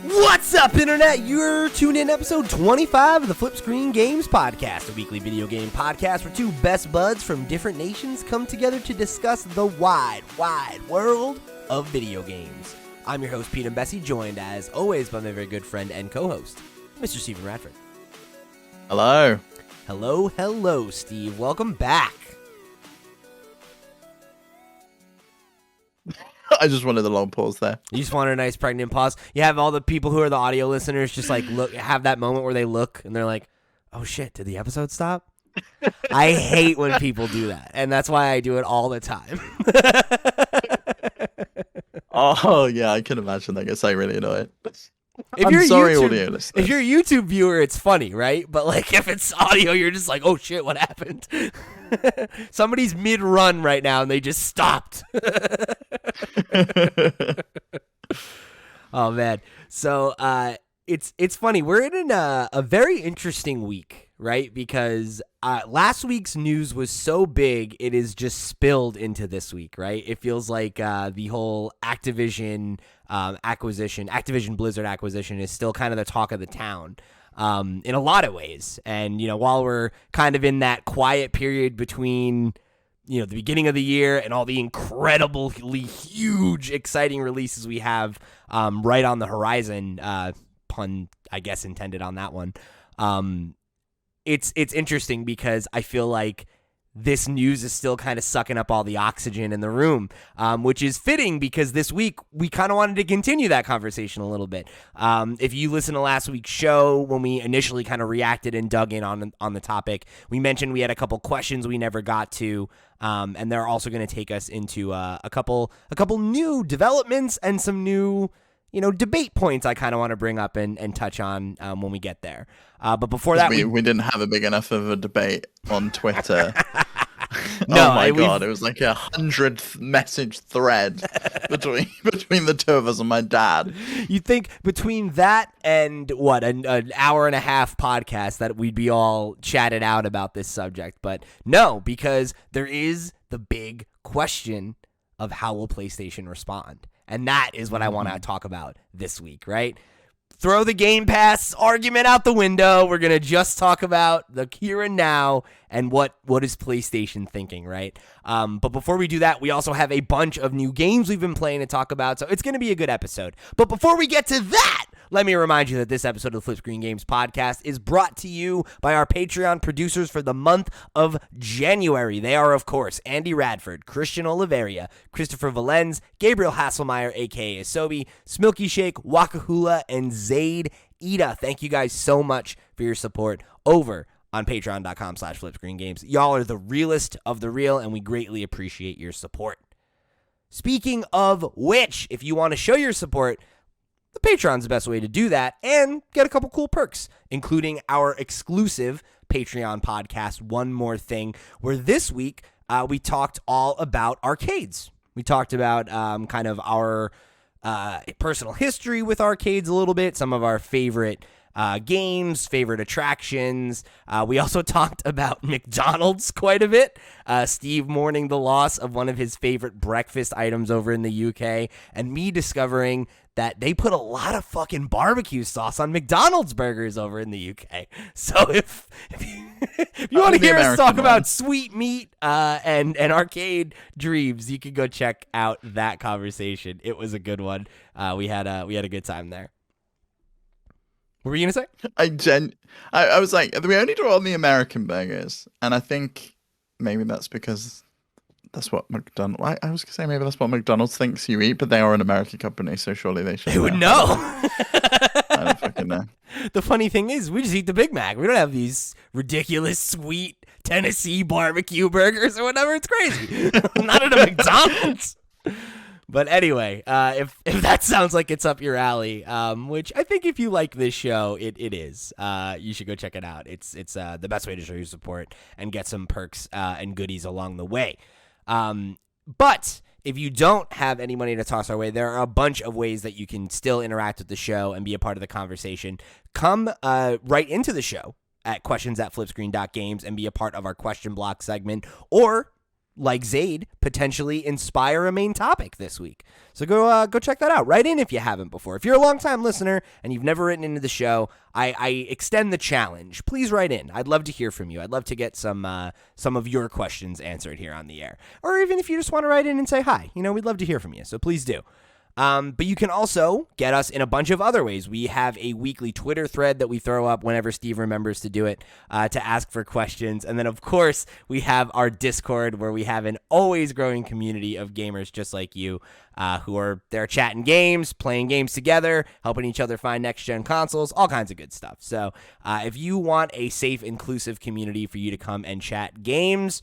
What's up, Internet? You're tuned in to episode 25 of the FlipScreen Games Podcast, a weekly video game podcast where two best buds from different nations come together to discuss the wide, wide world of video games. I'm your host, Pete and Bessie, joined as always by my very good friend and co-host, Mr. Stephen Radford. Hello. Hello, Steve. Welcome back. I just wanted a long pause there. You just wanted a nice pregnant pause. You have all the people who are the audio listeners just like look, have that moment where they look and they're like, "Oh shit, did the episode stop?" I hate when people do that, and that's why I do it all the time. Oh yeah, I can imagine that gets really annoying. I'm sorry, audio listeners. If you're a YouTube viewer, it's funny, right? But like if it's audio, you're just like, "Oh shit, what happened?" Somebody's mid-run right now and they just stopped. Oh man. So it's funny. We're in a very interesting week, right? Because last week's news was so big, it is just spilled into this week, right? It feels like the whole Activision Blizzard acquisition is still kind of the talk of the town. In a lot of ways. And, while we're kind of in that quiet period between, the beginning of the year and all the incredibly huge, exciting releases we have right on the horizon, pun, I guess, intended on that one. It's interesting because I feel like this news is still kind of sucking up all the oxygen in the room, which is fitting because this week we kind of wanted to continue that conversation a little bit. If you listen to last week's show, when we initially kind of reacted and dug in on the topic, we mentioned we had a couple questions we never got to, and they're also going to take us into a couple new developments and some new debate points I kind of want to bring up and touch on when we get there. But before that, we didn't have a big enough of a debate on Twitter. No, oh my god, it was like 100 message thread between the two of us and my dad. You think between that and what an hour and a half podcast that we'd be all chatted out about this subject, but no, because there is the big question of how will PlayStation respond. And that is what I want to talk about this week, right? Throw the Game Pass argument out the window. We're going to just talk about the here and now and what is PlayStation thinking, right? But before we do that, we also have a bunch of new games we've been playing to talk about, so it's going to be a good episode. But before we get to that, let me remind you that this episode of the FlipScreen Games Podcast is brought to you by our Patreon producers for the month of January. They are, of course, Andy Radford, Christian Oliveria, Christopher Valenz, Gabriel Hasselmeyer, a.k.a. Asobi, Smilky Shake, Wakahula, and Zaid Ida. Thank you guys so much for your support over on patreon.com/FlipScreenGames. Y'all are the realest of the real, and we greatly appreciate your support. Speaking of which, if you want to show your support, the Patreon's the best way to do that and get a couple cool perks, including our exclusive Patreon podcast, One More Thing, where this week we talked all about arcades. We talked about kind of our personal history with arcades a little bit, some of our favorite games, favorite attractions. We also talked about McDonald's quite a bit. Steve mourning the loss of one of his favorite breakfast items over in the UK, and me discovering that they put a lot of fucking barbecue sauce on McDonald's burgers over in the UK. So if you want to hear us talk about sweet meat and arcade dreams, you can go check out that conversation. It was a good one. We had a good time there. What were you gonna say? I was like, we only do it on the American burgers, and I think maybe that's because that's what McDonald's. I was gonna say maybe that's what McDonald's thinks you eat, but they are an American company, so surely they should. They would know. I don't fucking know. The funny thing is, we just eat the Big Mac. We don't have these ridiculous sweet Tennessee barbecue burgers or whatever. It's crazy. Not at a McDonald's. But anyway, if that sounds like it's up your alley, which I think if you like this show, it is. You should go check it out. It's the best way to show your support and get some perks and goodies along the way. But if you don't have any money to toss our way, there are a bunch of ways that you can still interact with the show and be a part of the conversation. Come right into the show at questions@flipscreen.games and be a part of our question block segment, or like Zaid, potentially inspire a main topic this week. So go check that out. Write in if you haven't before. If you're a long-time listener and you've never written into the show, I extend the challenge. Please write in. I'd love to hear from you. I'd love to get some of your questions answered here on the air. Or even if you just want to write in and say hi. We'd love to hear from you, so please do. But you can also get us in a bunch of other ways. We have a weekly Twitter thread that we throw up whenever Steve remembers to do it, to ask for questions. And then, of course, we have our Discord, where we have an always growing community of gamers just like you, who are there chatting games, playing games together, helping each other find next-gen consoles, all kinds of good stuff. So if you want a safe, inclusive community for you to come and chat games,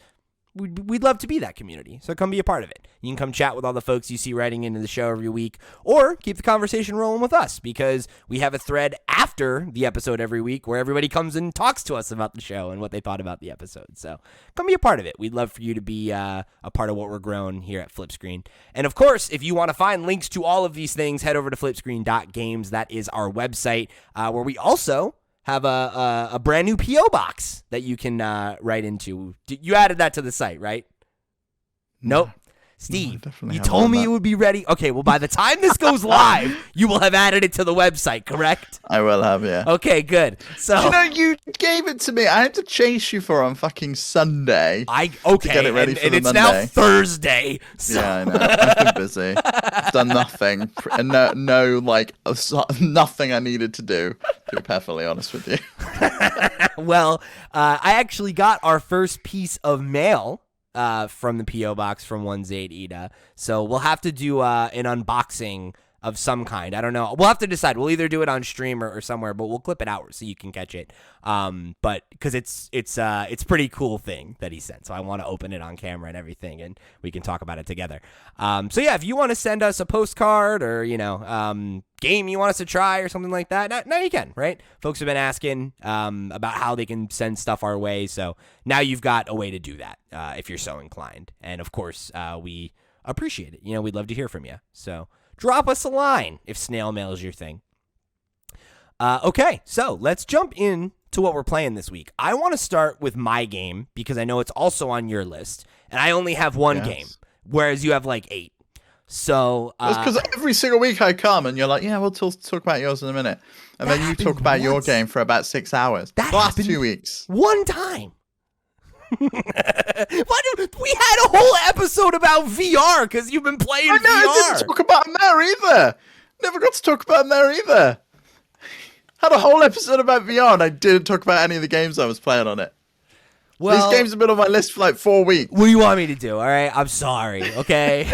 we'd love to be that community, so come be a part of it. You can come chat with all the folks you see writing into the show every week, or keep the conversation rolling with us, because we have a thread after the episode every week where everybody comes and talks to us about the show and what they thought about the episode. So come be a part of it. We'd love for you to be a part of what we're growing here at FlipScreen. And of course, if you want to find links to all of these things, head over to flipscreen.games. That is our website, where we also have a brand new P.O. box that you can write into. You added that to the site, right? Nope. Steve, you told me it would be ready. Okay, well, by the time this goes live, you will have added it to the website, correct? I will have, yeah. Okay, good. So you gave it to me. I had to chase you for on fucking Sunday. To get it ready for and the it's Monday. Now Thursday. So. Yeah, I know. I've been busy. Done nothing. And nothing I needed to do, to be perfectly honest with you. Well, I actually got our first piece of mail from the P.O. box from one Zaid Ida. So we'll have to do an unboxing of some kind. I don't know. We'll have to decide. We'll either do it on stream or somewhere, but we'll clip it out so you can catch it. But because it's pretty cool thing that he sent, so I want to open it on camera and everything, and we can talk about it together. So yeah, if you want to send us a postcard or game you want us to try or something like that, now you can, right? Folks have been asking about how they can send stuff our way, so now you've got a way to do that if you're so inclined. And of course, we appreciate it. We'd love to hear from you. So drop us a line if snail mail is your thing. Okay, so let's jump in to what we're playing this week. I want to start with my game because I know it's also on your list, and I only have one game, whereas you have like 8. So it's because every single week I come and you're like, yeah, we'll talk about yours in a minute, and then you talk about your game for about 6 hours. The last 2 weeks, one time. We had a whole episode about VR because you've been playing VR. I didn't talk about them there either. Never got to talk about them there either. Had a whole episode about VR and I didn't talk about any of the games I was playing on it. Well, these games have been on my list for like 4 weeks. What do you want me to do? All right, I'm sorry. Okay.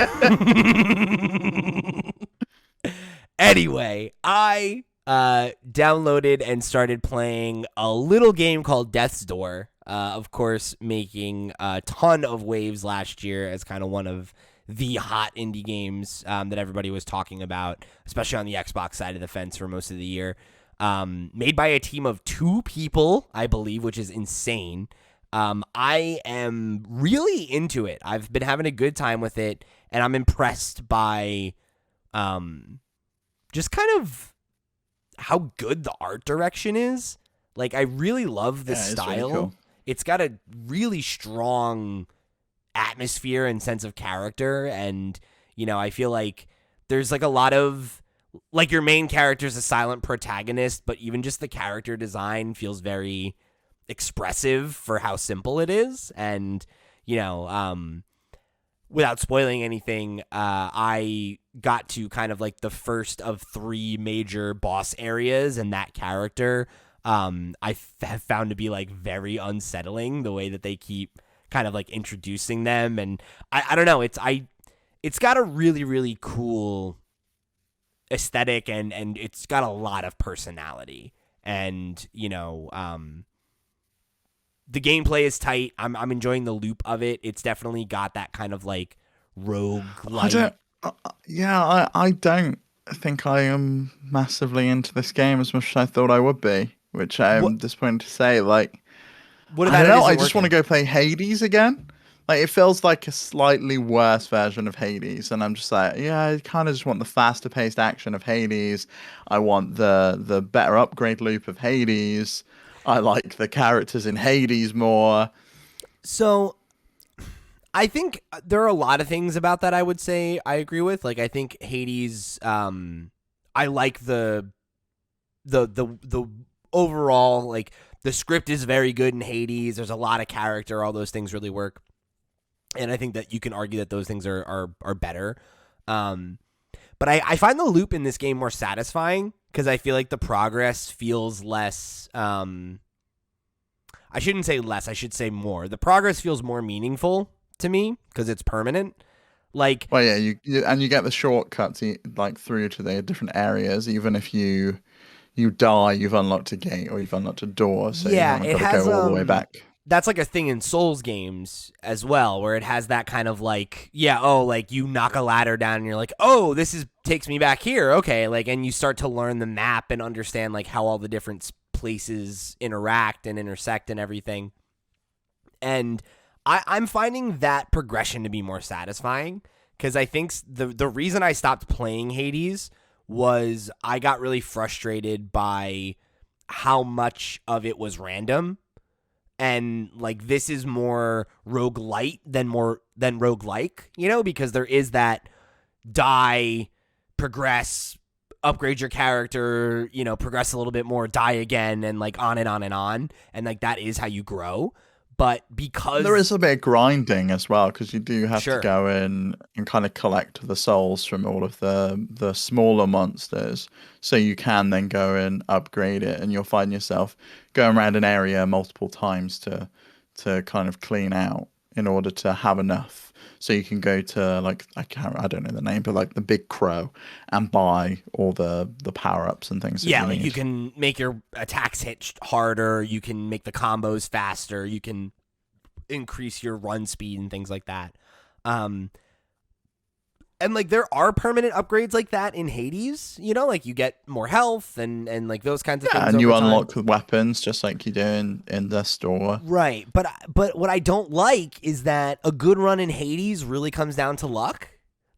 Anyway, I downloaded and started playing a little game called Death's Door. Of course, making a ton of waves last year as kind of one of the hot indie games that everybody was talking about, especially on the Xbox side of the fence for most of the year. Made by a team of 2 people, I believe, which is insane. I am really into it. I've been having a good time with it, and I'm impressed by just kind of how good the art direction is. Like, I really love the style. It's really cool. It's got a really strong atmosphere and sense of character, and I feel like there's like a lot of like your main character's a silent protagonist, but even just the character design feels very expressive for how simple it is. And without spoiling anything, I got to kind of like the first of 3 major boss areas, and that character I have found to be like very unsettling, the way that they keep kind of like introducing them. And I don't know, it's got a really, really cool aesthetic, and it's got a lot of personality, and the gameplay is tight. I'm enjoying the loop of it. It's definitely got that kind of like rogue like I don't think I am massively into this game as much as I thought I would be, which I'm disappointed to say. Like, what I don't know, I just want to go play Hades again. Like, it feels like a slightly worse version of Hades, and I'm just like, yeah, I kind of just want the faster paced action of Hades. I want the better upgrade loop of Hades. I like the characters in Hades more. So I think there are a lot of things about that I would say I agree with. Like, I think Hades, I like the overall, like, the script is very good in Hades. There's a lot of character. All those things really work. And I think that you can argue that those things are better. But I find the loop in this game more satisfying because I feel like the progress feels less. I shouldn't say less. I should say more. The progress feels more meaningful to me because it's permanent. Like, well, yeah, you get the shortcuts like through to the different areas. Even if you die, you've unlocked a gate or you've unlocked a door, so yeah, you it haven't got to has go all the way back. That's like a thing in Souls games as well, where it has that kind of like, yeah, oh, like you knock a ladder down and you're like, oh, takes me back here. Okay. Like, and you start to learn the map and understand like how all the different places interact and intersect and everything. And I'm finding that progression to be more satisfying because I think the reason I stopped playing Hades was I got really frustrated by how much of it was random. And like this is more roguelite than roguelike, you know, because there is that die, progress, upgrade your character, you know, progress a little bit more, die again, and like on and on and on. And like that is how you grow. But because there is a bit of grinding as well, because you do have Sure. to go in and kind of collect the souls from all of the smaller monsters, so you can then go and upgrade it, and you'll find yourself going around an area multiple times to kind of clean out in order to have enough, so you can go to like I don't know the name, but like the Big Crow and buy all the power ups and things. yeah, you like need. you can make your attacks hit harder, you can make the combos faster, you can increase your run speed and things like that. And like there are permanent upgrades like that in Hades, you know, like you get more health and like those kinds of things. And you over time. unlock weapons just like you do in the store. Right, but what I don't like is that a good run in Hades really comes down to luck.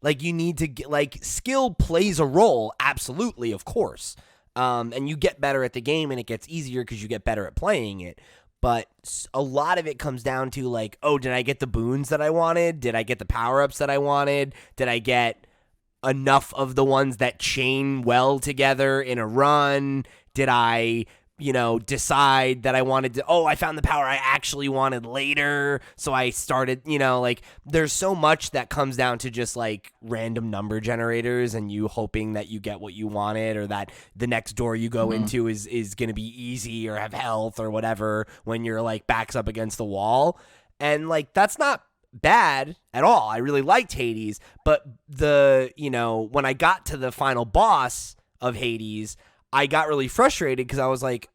Like you need to get like skill plays a role, absolutely, of course. And you get better at the game and it gets easier because you get better at playing it. But a lot of it comes down to like, oh, did I get the boons that I wanted? Did I get the power-ups that I wanted? Did I get enough of the ones that chain well together in a run? Did I, you know, decide that I wanted to, oh, I found the power I actually wanted later, so I started, you know, like there's so much that comes down to just like random number generators and you hoping that you get what you wanted or that the next door you go into is going to be easy or have health or whatever when you're like backs up against the wall. And like that's not bad at all. I really liked Hades, but you know, when I got to the final boss of Hades, I got really frustrated because I was like,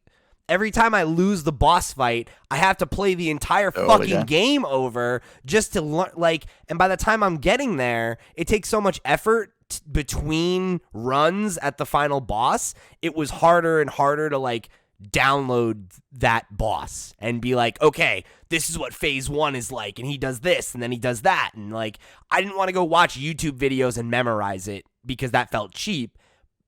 every time I lose the boss fight, I have to play the entire fucking game over just to learn. Like, and by the time I'm getting there, it takes so much effort between runs at the final boss. It was harder and harder to like download that boss and be like, okay, this is what phase 1 is like, and he does this, and then he does that, and like, I didn't want to go watch YouTube videos and memorize it because that felt cheap.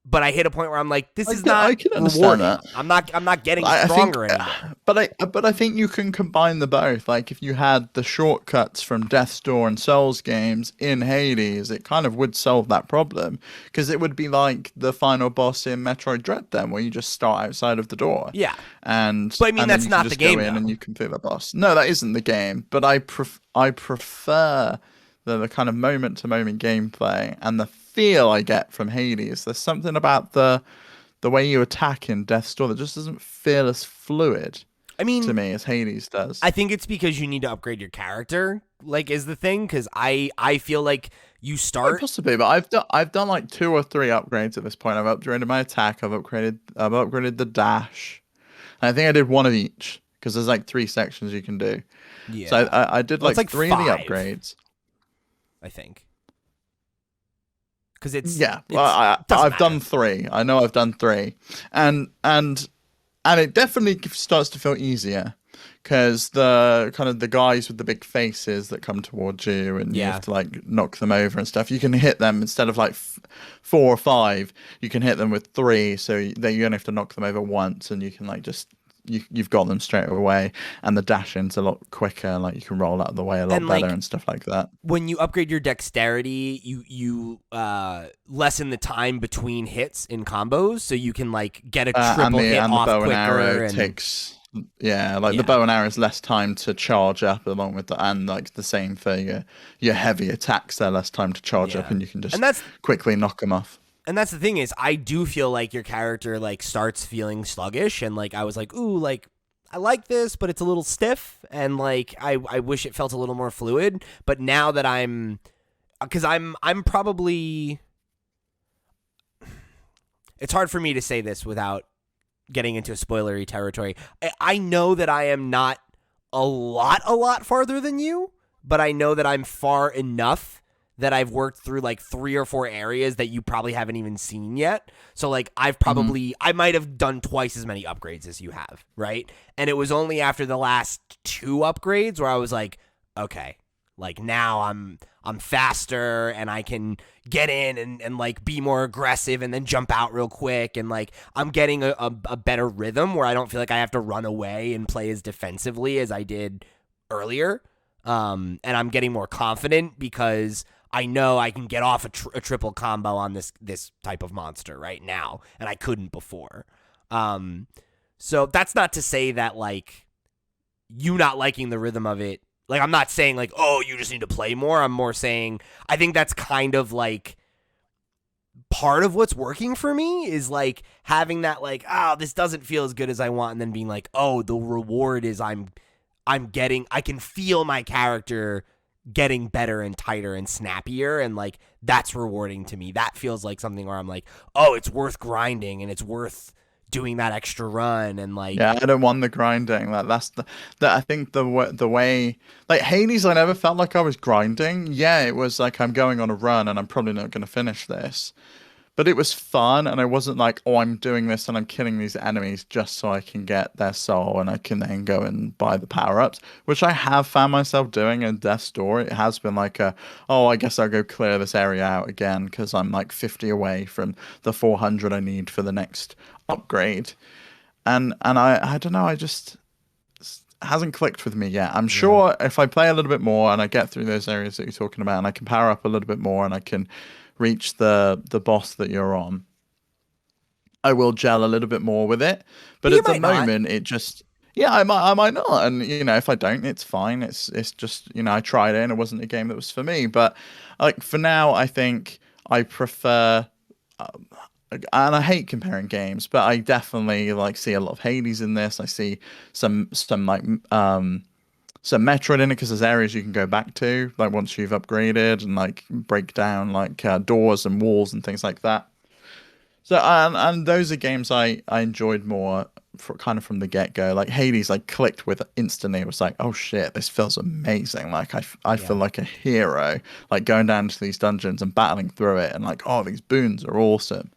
But I hit a point where I'm like, this is not rewarding. I'm not getting stronger anymore. But I think you can combine the both. Like if you had the shortcuts from Death's Door and Souls games in Hades, it kind of would solve that problem because it would be like the final boss in Metroid Dread, then, where you just start outside of the door. Yeah, but I mean that's not the game. Go in and you complete the boss. No, that isn't the game. But I prefer the kind of moment to moment gameplay and the feel I get from Hades. There's something about the way you attack in Death's Door that just doesn't feel as fluid. I mean, to me, as Hades does. I think it's because you need to upgrade your character, like, is the thing. Because I feel like you start possibly, but I've done like 2 or 3 upgrades at this point. I've upgraded my attack. I've upgraded the dash. And I think I did 1 of each because there's like 3 sections you can do. Yeah. So I did like 3 of the upgrades. I think. Because it's I've done 3. I know I've done 3, and it definitely starts to feel easier because the guys with the big faces that come towards you and you have to like knock them over and stuff. You can hit them instead of like 4 or 5. You can hit them with 3, so you only have to knock them over once, and you can like just you've got them straight away, and the dash in's a lot quicker. Like you can roll out of the way a lot And, better like, and stuff like that. when you upgrade your dexterity, you lessen the time between hits in combos, so you can like get a triple hit And the off bow and quicker. arrow And takes the Yeah. bow and arrow is less time to charge up along with and like the same for your heavy attacks. They're less time to charge up, Yeah. and you can And just that's quickly knock them off. and that's the thing is, I do feel like your character like starts feeling sluggish, and like I was like, ooh, like I like this, but it's a little stiff, and like I wish it felt a little more fluid. But now that because I'm probably, it's hard for me to say this without getting into spoilery territory. I know that I am not a lot farther than you, but I know that I'm far enough that I've worked through like 3 or 4 areas that you probably haven't even seen yet. So like I might have done twice as many upgrades as you have, right? And it was only after the last 2 upgrades where I was like, okay, like now I'm faster and I can get in and like be more aggressive and then jump out real quick, and like I'm getting a better rhythm where I don't feel like I have to run away and play as defensively as I did earlier. And I'm getting more confident because I know I can get off a triple combo on this type of monster right now, and I couldn't before. So that's not to say that like you not liking the rhythm of it. Like, I'm not saying like, oh, you just need to play more. I'm more saying I think that's kind of like part of what's working for me is like having that like, oh, this doesn't feel as good as I want, and then being like, oh, the reward is I can feel my character getting better and tighter and snappier, and like that's rewarding to me. That feels like something where I'm like, oh, it's worth grinding and it's worth doing that extra run. And like, Yeah, I don't want the grinding. Like I think the way like Hades, I never felt like I was grinding. Yeah, it was like I'm going on a run and I'm probably not going to finish this. But it was fun, and I wasn't like, oh, I'm doing this and I'm killing these enemies just so I can get their soul and I can then go and buy the power-ups, which I have found myself doing in Death's Door. It has been like oh, I guess I'll go clear this area out again because I'm like 50 away from the 400 I need for the next upgrade. And I don't know, I just hasn't clicked with me yet. I'm sure if I play a little bit more and I get through those areas that you're talking about and I can power up a little bit more and I can reach the boss that you're on, I will gel a little bit more with it. But at the moment, it just I might not. And if I don't, it's fine. It's just I tried it and it wasn't a game that was for me. But like for now, I think I prefer. And I hate comparing games, but I definitely like see a lot of Hades in this. I see some like some Metroid in it because there's areas you can go back to, like once you've upgraded and like break down like doors and walls and things like that. So and those are games I enjoyed more kind of from the get go. Like Hades, I clicked with instantly. It was like, oh shit, this feels amazing. Like I feel like a hero, like going down to these dungeons and battling through it, and like, oh, these boons are awesome.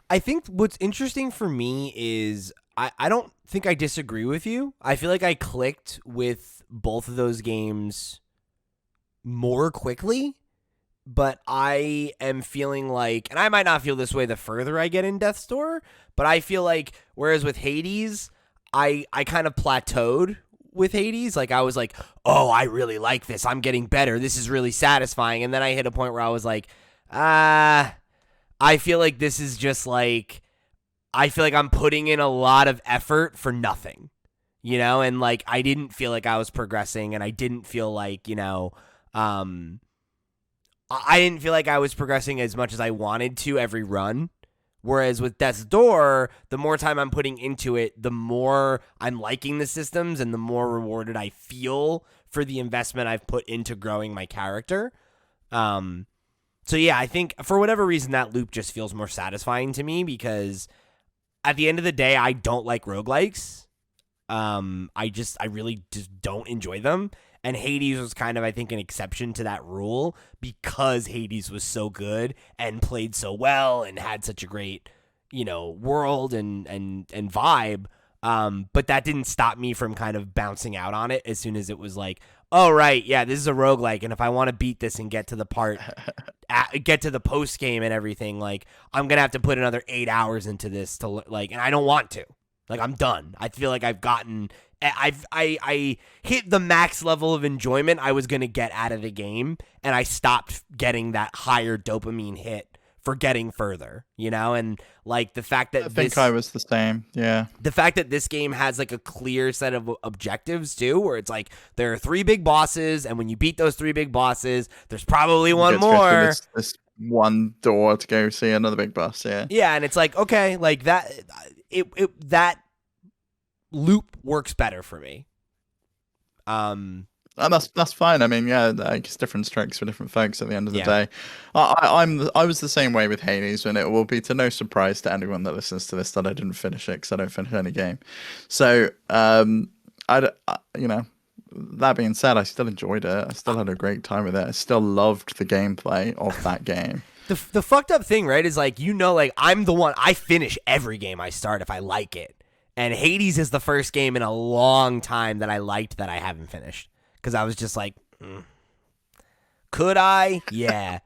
I think what's interesting for me is I don't think I disagree with you. I feel like I clicked with both of those games more quickly, but I am feeling like, and I might not feel this way the further I get in Death's Door, but I feel like, whereas with Hades, I kind of plateaued with Hades. Like I was like, oh, I really like this. I'm getting better. This is really satisfying. And then I hit a point where I was like, I feel like this is just like, I feel like I'm putting in a lot of effort for nothing, and like I didn't feel like I was progressing, and I didn't feel like, I didn't feel like I was progressing as much as I wanted to every run. Whereas with Death's Door, the more time I'm putting into it, the more I'm liking the systems and the more rewarded I feel for the investment I've put into growing my character. So yeah, I think for whatever reason that loop just feels more satisfying to me because at the end of the day, I don't like roguelikes. I really just don't enjoy them. And Hades was kind of, I think, an exception to that rule because Hades was so good and played so well and had such a great, world and vibe. But that didn't stop me from kind of bouncing out on it as soon as it was like, oh, right, yeah, this is a roguelike. And if I want to beat this and get to the part, get to the post game and everything, like I'm going to have to put another 8 hours into this to like, and I don't want to. Like, I'm done. I feel like I hit the max level of enjoyment I was gonna get out of the game, and I stopped getting that higher dopamine hit for getting further, and like the fact that I think I was the same. Yeah. the fact that this game has like a clear set of objectives too, where it's like there are 3 big bosses, and when you beat those 3 big bosses, there's probably one You get to go through more. this one door to go see another big boss. Yeah. Yeah, and it's like, okay, like that that loop works better for me. And that's fine. I mean, yeah, like, it's different strokes for different folks at the end of the Yeah. day. I was the same way with Hades, and it will be to no surprise to anyone that listens to this that I didn't finish it because I don't finish any game. So, that being said, I still enjoyed it. I still had a great time with it. I still loved the gameplay of that game. The fucked up thing, right, is like, like I'm the one, I finish every game I start if I like it. And Hades is the first game in a long time that I liked that I haven't finished. Because I was just like, could I? Yeah.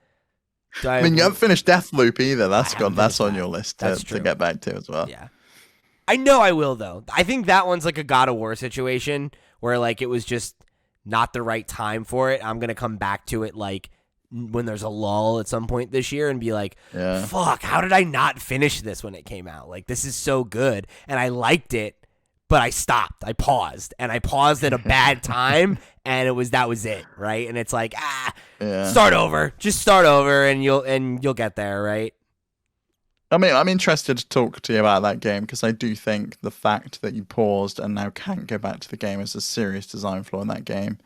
I mean, you haven't finished Deathloop either. That's on that. your list That's to get back to as well. Yeah. I know I will, though. I think that one's like a God of War situation where like it was just not the right time for it. I'm going to come back to it like when there's a lull at some point this year and be like, fuck, how did I not finish this when it came out? Like, this is so good. And I liked it, but I stopped. I paused. And I paused at a bad time, and that was it, right? And it's like, start over. Just start over, and you'll get there, right? I mean, I'm interested to talk to you about that game because I do think the fact that you paused and now can't go back to the game is a serious design flaw in that game.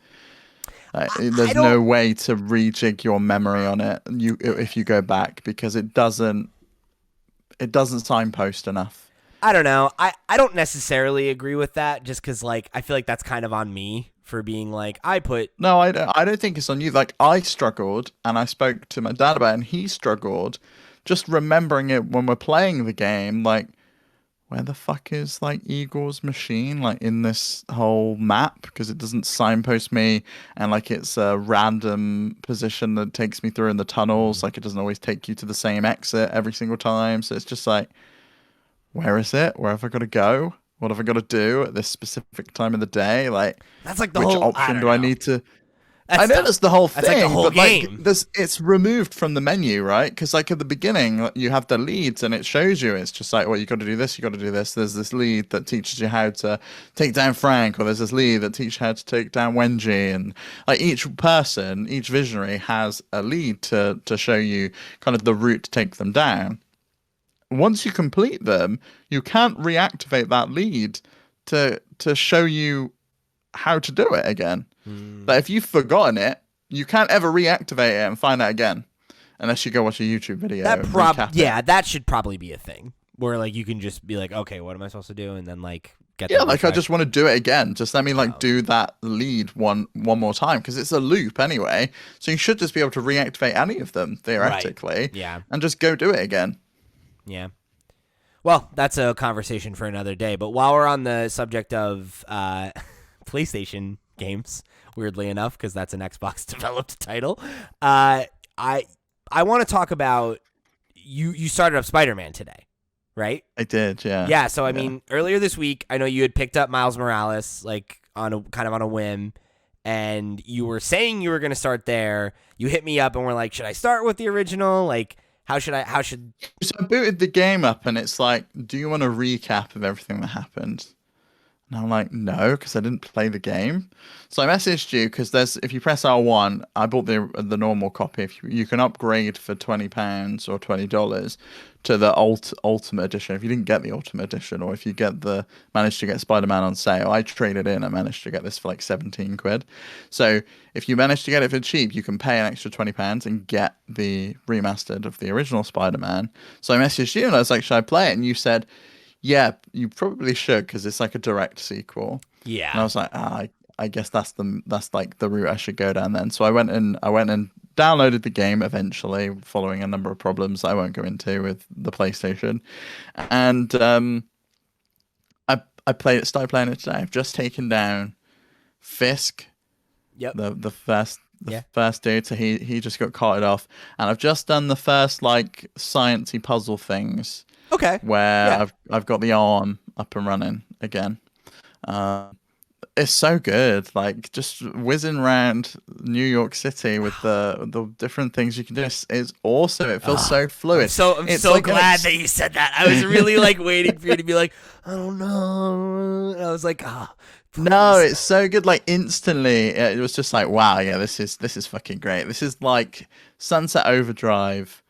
There's no way to rejig your memory on it. If you go back, because it doesn't signpost enough. I don't know. I don't necessarily agree with that, just because like I feel like that's kind of on me for being like No, I don't think it's on you. Like, I struggled, and I spoke to my dad about it, and he struggled just remembering it when we're playing the game. Like, where the fuck is like Eagle's machine, like in this whole map? Because it doesn't signpost me, and like it's a random position that takes me through in the tunnels. Like, it doesn't always take you to the same exit every single time. So it's just like, where is it? Where have I got to go? What have I got to do at this specific time of the day? Like, that's like the which whole option do I need to? I know that's the whole thing, like the whole but game. like it's removed from the menu, right? Because like at the beginning, you have the leads, and it shows you. It's just like, well, you got to do this, you got to do this. There's this lead that teaches you how to take down Frank, or there's this lead that teaches you how to take down Wenji, and like each person, each visionary has a lead to show you kind of the route to take them down. Once you complete them, you can't reactivate that lead to show you how to do it again. But if you've forgotten it, you can't ever reactivate it and find out again, unless you go watch a YouTube video. That should probably be a thing where like you can just be like, okay, what am I supposed to do, and then like get I just want to do it again. Just let me do that lead one more time, because it's a loop anyway. So you should just be able to reactivate any of them theoretically, and just go do it again. Yeah. Well, that's a conversation for another day. But while we're on the subject of PlayStation games, weirdly enough, because that's an Xbox developed title, I want to talk about you started up Spider-Man today, right? I did, yeah. Yeah, so I mean, earlier this week, I know you had picked up Miles Morales like on a whim, and you were saying you were going to start there. You hit me up and were like, "Should I start with the original? Like, how should?" So I booted the game up, and it's like, "Do you want a recap of everything that happened?" And I'm like, no, because I didn't play the game. So I messaged you because if you press R1, I bought the normal copy. If you can upgrade for £20 or $20 to the Ultimate Edition. If you didn't get the Ultimate Edition, or if you managed to get Spider-Man on sale, I traded in. I managed to get this for like 17 quid. So if you manage to get it for cheap, you can pay an extra £20 and get the remastered of the original Spider-Man. So I messaged you and I was like, should I play it? And you said, yeah, you probably should, because it's like a direct sequel. Yeah. And I was like, I guess that's like the route I should go down then. So I went and downloaded the game eventually, following a number of problems I won't go into with the PlayStation. And I started playing it today. I've just taken down Fisk. Yep. The first dude, so he just got carted off. And I've just done the first like sciencey puzzle things. Okay. Where I've got the arm up and running again. It's so good, like just whizzing around New York City with the different things you can do. It's awesome. It feels so fluid. I'm It's so like glad that you said that. I was really like waiting for you to be like, I don't know. And I was like, no, it's so good. Like instantly, it was just like, wow, yeah, this is fucking great. This is like Sunset Overdrive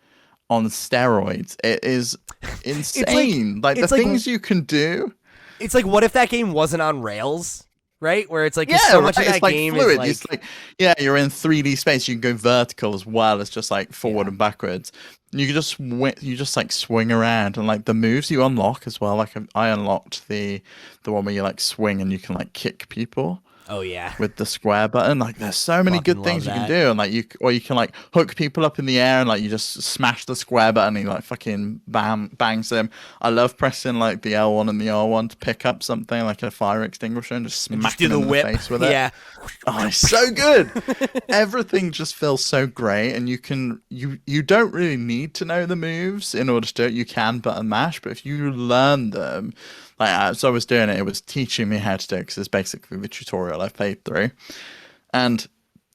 on steroids. It is insane. Like the things you can do. It's like, what if that game wasn't on rails? Right, where it's like Yeah, much of that it's like game fluid. is like, It's like, yeah, you're in 3D space. You can go vertical as well as just like forward and backwards. You can just like swing around, and like the moves you unlock as well. Like I unlocked the one where you like swing and you can like kick people. oh yeah, With the square button, like there's so many good things you can do, and like you can like hook people up in the air and like you just smash the square button and you like fucking bangs them. I love pressing like the L1 and the R1 to pick up something like a fire extinguisher and just smack them in the face with it. Yeah, oh, it's so good. Everything just feels so great, and you don't really need to know the moves in order to do it. You can button mash, but if you learn them. Like as I was doing it, it was teaching me how to do it because it's basically the tutorial I've played through. And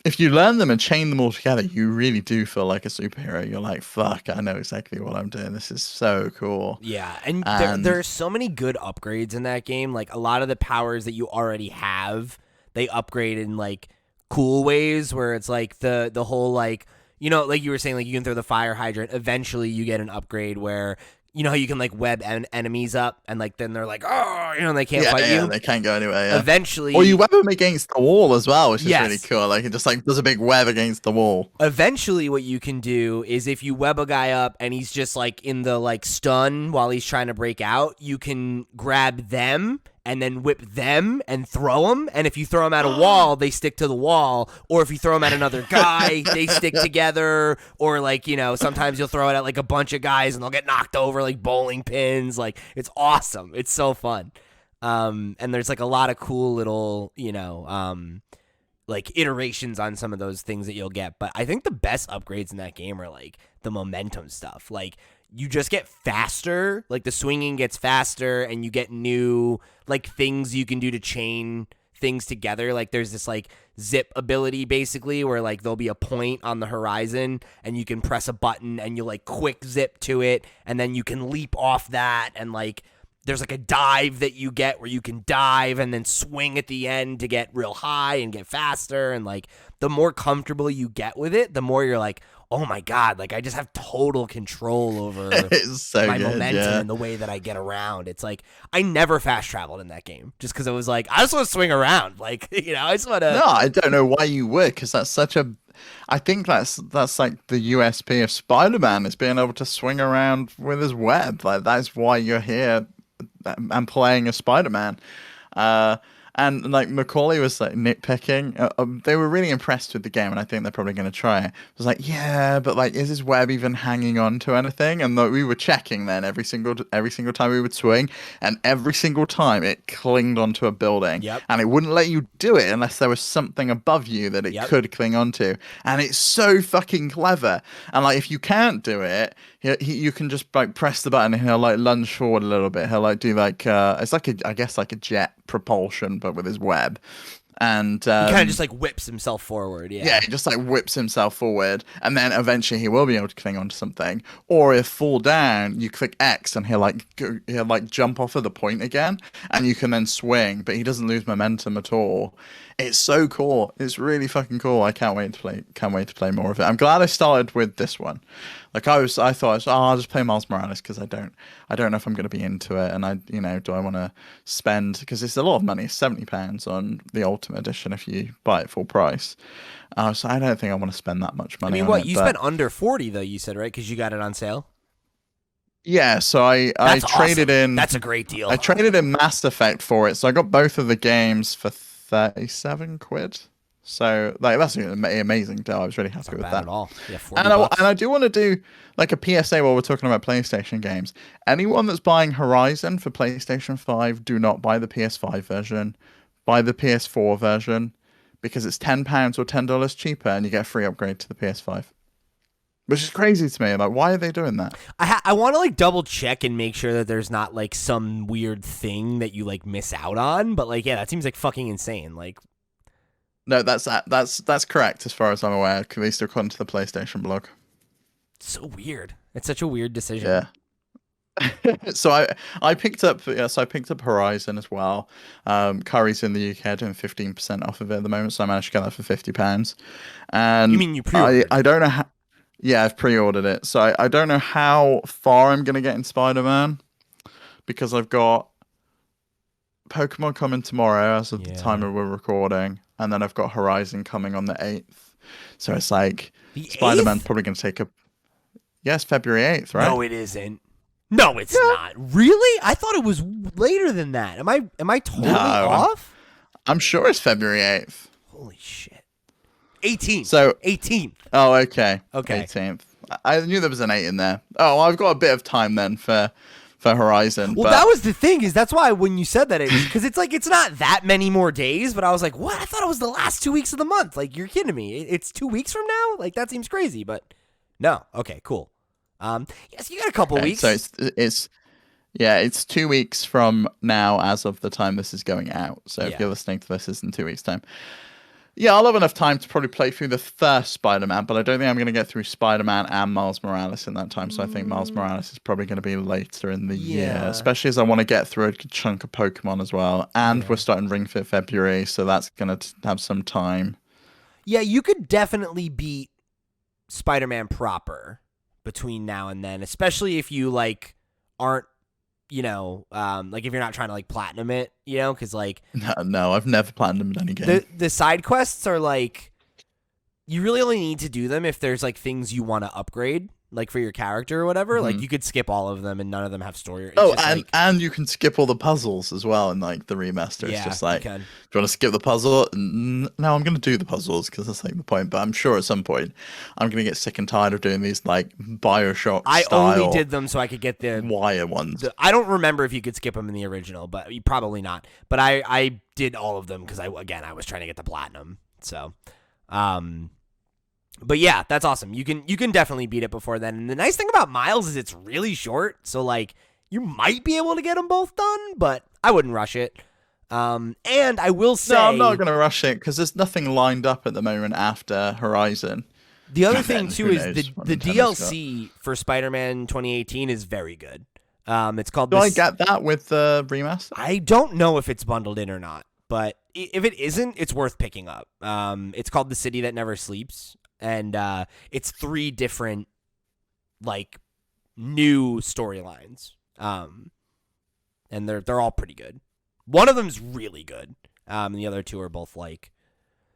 if you learn them and chain them all together, you really do feel like a superhero. You're like, fuck, I know exactly what I'm doing. This is so cool. Yeah, and there are so many good upgrades in that game. Like a lot of the powers that you already have, they upgrade in like cool ways where it's like the whole like, you know, like you were saying, like you can throw the fire hydrant. Eventually you get an upgrade where you know how you can like web enemies up and like then they're like, oh, you know, they can't fight you. They can't go anywhere. Yeah. Eventually, or you web them against the wall as well, which is really cool. Like it just like does a big web against the wall. Eventually, what you can do is if you web a guy up and he's just like in the like stun while he's trying to break out, you can grab them and then whip them and throw them. And if you throw them at a wall, they stick to the wall. Or if you throw them at another guy, they stick together. Or like, you know, sometimes you'll throw it at like a bunch of guys and they'll get knocked over like bowling pins. Like it's awesome. It's so fun. And there's like a lot of cool little, you know, like iterations on some of those things that you'll get. But I think the best upgrades in that game are like the momentum stuff. Like you just get faster, like the swinging gets faster and you get new like things you can do to chain things together. Like there's this like zip ability basically where like there'll be a point on the horizon and you can press a button and you'll like quick zip to it and then you can leap off that, and like there's like a dive that you get where you can dive and then swing at the end to get real high and get faster. And like the more comfortable you get with it, the more you're like, oh my God, like I just have total control over so my good, momentum and the way that I get around. It's like I never fast traveled in that game just because it was like, I just want to swing around. Like, you know, I just want to. No, I don't know why you would, because that's such a. I think that's like the USP of Spider-Man is being able to swing around with his web. Like that's why you're here and playing as Spider-Man. And like Macaulay was like nitpicking. They were really impressed with the game, and I think they're probably going to try it. I was like, yeah, but like, is his web even hanging on to anything? And we were checking then every single time we would swing, and every single time it clinged onto a building, and it wouldn't let you do it unless there was something above you that it could cling onto. And it's so fucking clever. And like, if you can't do it, you can just like press the button and he'll like lunge forward a little bit. He'll like do like it's like I guess like a jet propulsion but with his web, and he kind of just like whips himself forward. Yeah, he just like whips himself forward, and then eventually he will be able to cling onto something. Or if fall down, you click X and he'll like jump off of the point again, and you can then swing, but he doesn't lose momentum at all. It's so cool. It's really fucking cool. I can't wait to play more of it. I'm glad I started with this one. Like I thought, I'll just play Miles Morales because I don't know if I'm going to be into it, and do I want to spend, because it's a lot of money, £70 on the Ultimate Edition if you buy it full price. So I don't think I want to spend that much money. I mean, you spent under 40 though? You said, right? Because you got it on sale. Yeah, so I traded in. That's a great deal. I traded in Mass Effect for it, so I got both of the games for 37 quid. So like that's an amazing deal. I was really happy with that. At all. Yeah, and I do want to do like a PSA while we're talking about PlayStation games. Anyone that's buying Horizon for PlayStation 5, do not buy the PS5 version. Buy the PS4 version because it's £10 or $10 cheaper, and you get a free upgrade to the PS5. which is crazy to me. Like, why are they doing that? I want to like double check and make sure that there's not like some weird thing that you like miss out on. But like, yeah, that seems like fucking insane. Like, No, that's correct as far as I'm aware, at least according to the PlayStation blog. so weird. It's such a weird decision. Yeah. So I picked up Horizon as well. Curry's in the UK doing 15% off of it at the moment, so I managed to get that for £50. And You mean you pre-ordered? I don't know how. Yeah, I've pre-ordered it, so I don't know how far I'm gonna get in Spider-Man because I've got Pokemon coming tomorrow as of the time we're recording, and then I've got Horizon coming on the 8th. So it's like The Spider-Man's 8th? probably gonna take a. Yes, February 8th, right? No, it isn't. No, it's not. Really? I thought it was later than that. Am I totally off? I'm sure it's February 8th. Holy shit. 18th. So 18th. Oh, okay. Okay. 18th. I knew there was an 8 in there. Oh, I've got a bit of time then for Horizon. Well, but that was the thing. Is that's why when you said that, because it's like it's not that many more days. But I was like, what? I thought it was the last 2 weeks of the month. Like, you're kidding me. It's 2 weeks from now. Like, that seems crazy. But no. Okay. Cool. Yes, you got a couple weeks. So it's 2 weeks from now as of the time this is going out. So if you're listening to this, it's in 2 weeks' time. Yeah, I'll have enough time to probably play through the first Spider-Man, but I don't think I'm going to get through Spider-Man and Miles Morales in that time. So I think Miles Morales is probably going to be later in the year, especially as I want to get through a good chunk of Pokemon as well. And we're starting Ring Fit February, so that's going to have some time. Yeah, you could definitely beat Spider-Man proper between now and then, especially if you like aren't, like if you're not trying to like platinum it, because like no, I've never platinumed any game. The side quests are like you really only need to do them if there's like things you want to upgrade, like for your character or whatever. Mm-hmm. Like you could skip all of them and none of them have story. And you can skip all the puzzles as well in like the remaster. It's just like, do you want to skip the puzzle? No, I'm going to do the puzzles because that's like the point. But I'm sure at some point I'm going to get sick and tired of doing these like Bioshock I style only did them so I could get the wire ones. I don't remember if you could skip them in the original, but probably not. But I did all of them because I was trying to get the platinum. So, but yeah, that's awesome. You can definitely beat it before then. And the nice thing about Miles is it's really short, so like you might be able to get them both done, but I wouldn't rush it. And I will say, no, I'm not going to rush it because there's nothing lined up at the moment after Horizon. The other thing too is the DLC for Spider-Man 2018 is very good. It's called. Do I get that with the remaster? I don't know if it's bundled in or not, but if it isn't, it's worth picking up. It's called The City That Never Sleeps. And it's 3 different, like, new storylines, and they're all pretty good. One of them's really good, and the other 2 are both like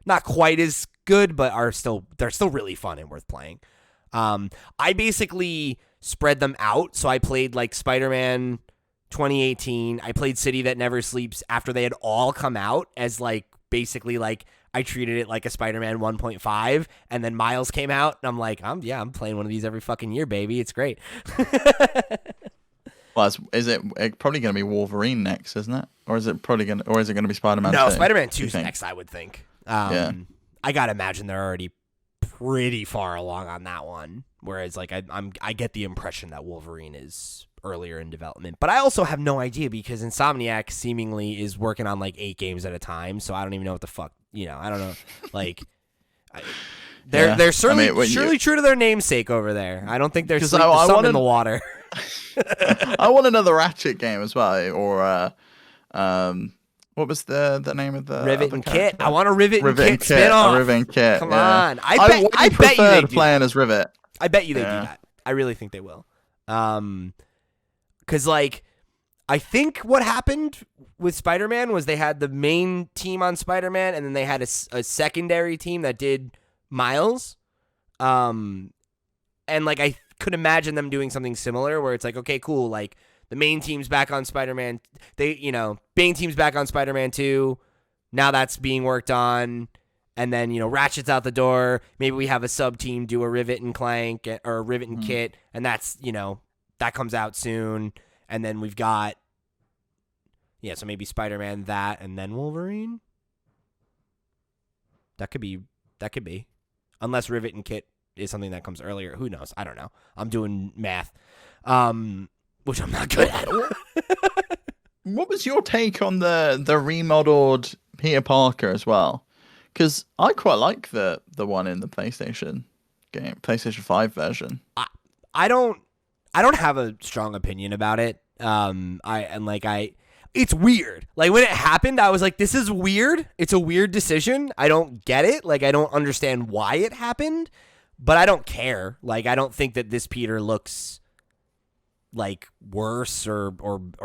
not quite as good, but they're still really fun and worth playing. I basically spread them out, so I played like Spider-Man 2018. I played City That Never Sleeps after they had all come out as like basically like. I treated it like a Spider-Man 1.5, and then Miles came out, and I'm like, I'm playing one of these every fucking year, baby. It's great. Well, is it probably going to be Wolverine next, isn't it? Or is it going to be Spider-Man 2? No, Spider-Man 2's next, I would think. Yeah. I gotta imagine they're already pretty far along on that one. Whereas, like, I get the impression that Wolverine is earlier in development, but I also have no idea because Insomniac seemingly is working on like 8 games at a time. So I don't even know what the fuck. I don't know. Like, they're surely true to their namesake over there. I don't think they're something in the water. I want another Ratchet game as well, or what was the name of the Rivet and Kit? I want a Rivet and Kit spinoff. spin-off. Rivet and Kit. Come on, I bet you they do playing as Rivet. I bet you they do that. I really think they will. Because like, I think what happened with Spider-Man was they had the main team on Spider-Man, and then they had a secondary team that did Miles. And like I could imagine them doing something similar where it's like, okay, cool, like the main team's back on Spider-Man. Main team's back on Spider-Man 2. Now that's being worked on. And then, Ratchet's out the door. Maybe we have a sub-team do a Rivet and Clank or a Rivet and Kit. And that's, that comes out soon. And then we've got, so maybe Spider-Man, that, and then Wolverine. That could be. Unless Rivet and Kit is something that comes earlier. Who knows? I don't know. I'm doing math, which I'm not good at. What was your take on the remodeled Peter Parker as well? Because I quite like the one in the PlayStation game, PlayStation 5 version. I don't have a strong opinion about it. It's weird. Like when it happened, I was like, this is weird. It's a weird decision. I don't get it. Like I don't understand why it happened, but I don't care. Like I don't think that this Peter looks like worse or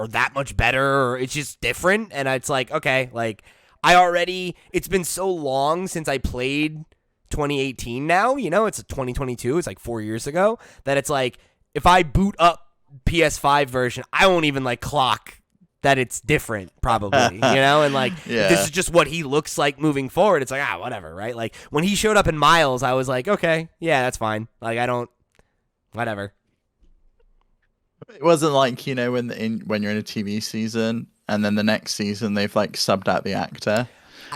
that much better, or it's just different. And it's like, okay, like it's been so long since I played 2018 now, it's 2022. It's like 4 years ago that it's like, if I boot up PS5 version, I won't even like clock that it's different probably, and like, this is just what he looks like moving forward. It's like, whatever. Right. Like when he showed up in Miles, I was like, okay, yeah, that's fine. Like whatever. It wasn't like, when you're in a TV season and then the next season they've like subbed out the actor.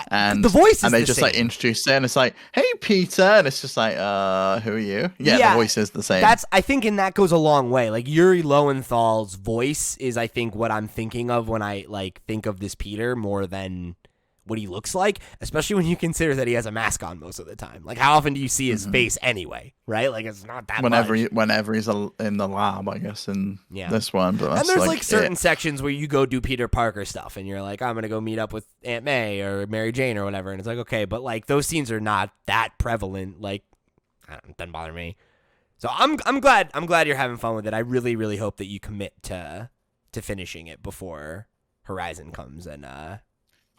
And the voice is and they the just same. like introduce it, and it's like, hey Peter, and it's just like, who are you? Yeah, the voice is the same. I think, and that goes a long way. Like Yuri Lowenthal's voice is, I think, what I'm thinking of when I like think of this Peter more than what he looks like, especially when you consider that he has a mask on most of the time. Like how often do you see his face anyway, right? Like it's not that whenever much. Whenever he's in the lab, I guess, in this one. But and there's like certain sections where you go do Peter Parker stuff and you're like, I'm going to go meet up with Aunt May or Mary Jane or whatever. And it's like, okay, but like those scenes are not that prevalent. Like, it doesn't bother me. So I'm glad you're having fun with it. I really, really hope that you commit to finishing it before Horizon comes. And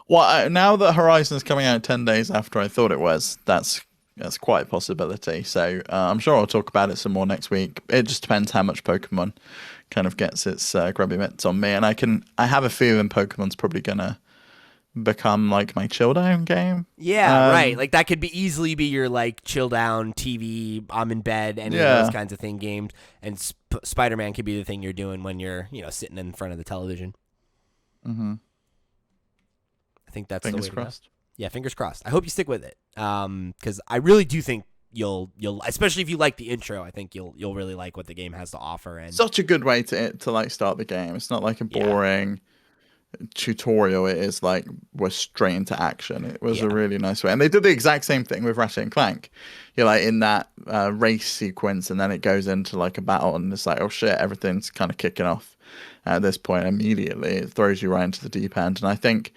well, now that Horizon's coming out 10 days after I thought it was, that's quite a possibility. So I'm sure I'll talk about it some more next week. It just depends how much Pokemon kind of gets its grubby mitts on me, and I have a feeling Pokemon's probably gonna become like my chill down game. Yeah, right. Like that could easily be your like chill down TV. I'm in bed, any of those kinds of thing games. And Spider-Man could be the thing you're doing when you're sitting in front of the television. Mm-hmm. I think that's fingers the way crossed. To go. Yeah, fingers crossed. I hope you stick with it. Because I really do think you'll especially if you like the intro, I think you'll really like what the game has to offer. And such a good way to like start the game. It's not like a boring tutorial. It is like we're straight into action. It was a really nice way, and they did the exact same thing with Ratchet and Clank. You're like in that race sequence, and then it goes into like a battle, and it's like, oh shit, everything's kind of kicking off at this point immediately. It throws you right into the deep end, and I think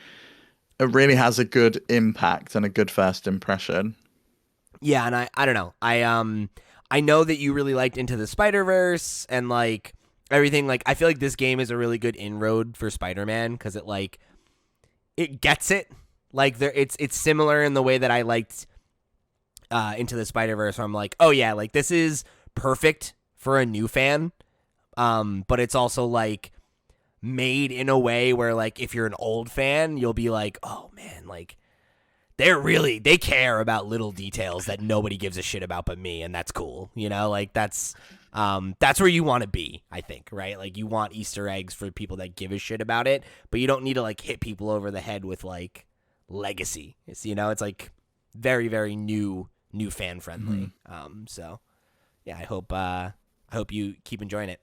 it really has a good impact and a good first impression. Yeah, and I don't know. I know that you really liked Into the Spider-Verse and like everything. Like I feel like this game is a really good inroad for Spider-Man because it gets it. Like it's similar in the way that I liked Into the Spider-Verse, where I'm like, oh yeah, like this is perfect for a new fan. But it's also like made in a way where like if you're an old fan, you'll be like, oh man, like they care about little details that nobody gives a shit about but me, and that's cool. Like that's where you want to be, I think, right? Like you want Easter eggs for people that give a shit about it, but you don't need to like hit people over the head with like legacy. It's it's like very, very new fan friendly. So yeah, I hope you keep enjoying it.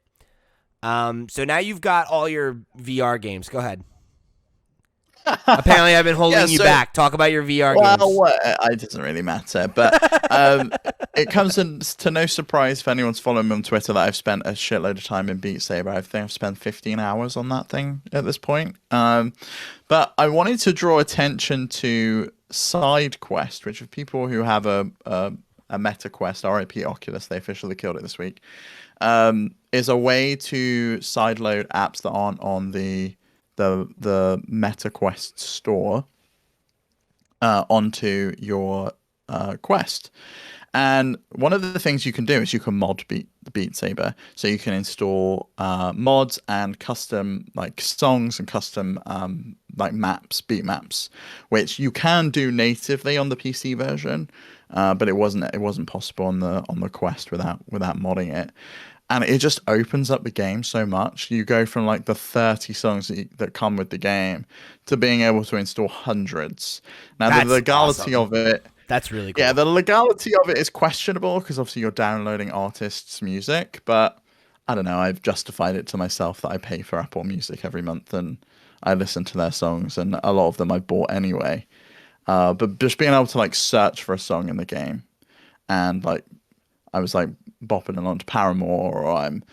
So now you've got all your VR games. Go ahead. Apparently, I've been holding you back. Talk about your VR games. Well, it doesn't really matter, but it comes to no surprise for anyone's following me on Twitter that I've spent a shitload of time in Beat Saber. I think I've spent 15 hours on that thing at this point. But I wanted to draw attention to Side Quest, which for people who have a Meta Quest, RIP Oculus, they officially killed it this week, is a way to sideload apps that aren't on the Meta Quest store onto your Quest. And one of the things you can do is you can mod Beat Saber. So you can install mods and custom like songs and custom like maps, beat maps, which you can do natively on the PC version, but it wasn't possible on the Quest without modding it. And it just opens up the game so much. You go from like the 30 songs that come with the game to being able to install hundreds. Now, the legality of it That's really Yeah, cool. the legality of it is questionable because obviously you're downloading artists' music, but I don't know. I've justified it to myself that I pay for Apple Music every month and I listen to their songs, and a lot of them I bought anyway. But just being able to like search for a song in the game, and like I was like bopping along to Paramore, or I'm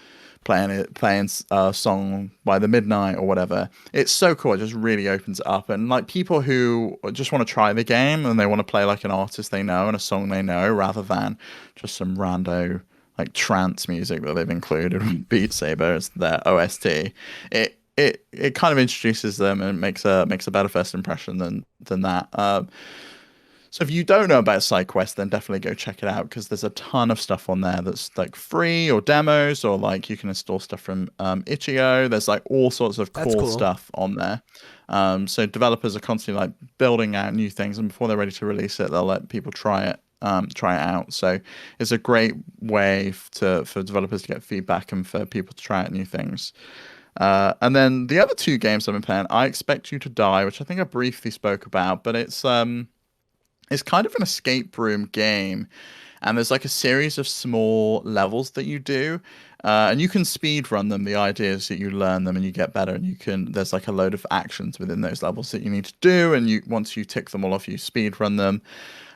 playing a song by the Midnight or whatever. It's so cool. It just really opens it up, and like people who just want to try the game and they want to play like an artist they know and a song they know, rather than just some rando like trance music that they've included with Beat Saber as their OST. It kind of introduces them and makes a better first impression than that. So if you don't know about SideQuest, then definitely go check it out because there's a ton of stuff on there that's like free or demos, or like you can install stuff from itch.io. There's like all sorts of That's cool cool. stuff on there. So developers are constantly like building out new things, and before they're ready to release it, they'll let people try it out. So it's a great way for developers to get feedback and for people to try out new things. And then the other two games I've been playing, I Expect You to Die, which I think I briefly spoke about, but it's kind of an escape room game, and there's like a series of small levels that you do, and you can speed run them. The idea is that you learn them and you get better, and you can. There's like a load of actions within those levels that you need to do, and you once you tick them all off, you speed run them.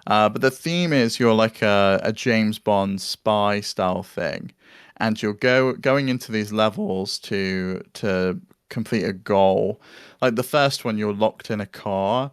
But the theme is you're like a James Bond spy style thing, and you're going into these levels to complete a goal. Like the first one, you're locked in a car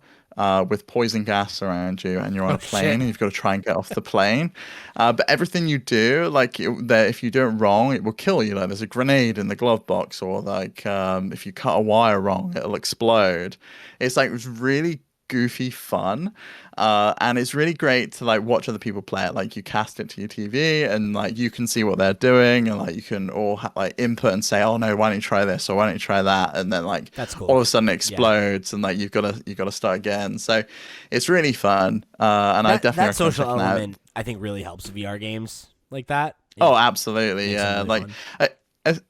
with poison gas around you, and you're on Oh a plane, shit. and you've got to try and get off the plane. But everything you do, like if you do it wrong, it will kill you. Like there's a grenade in the glove box, or like if you cut a wire wrong, it'll explode. It's like it's really goofy fun, and it's really great to like watch other people play it. Like you cast it to your TV, and like you can see what they're doing, and like you can all like input and say, "Oh no, why don't you try this?" or "Why don't you try that?" And then like That's all of cool. a sudden it Yeah. explodes, and like you've got to start again. So it's really fun, and I definitely That recommend social checking out. element I think really helps VR games like that. Oh, It absolutely, makes them yeah. really Like fun. uh,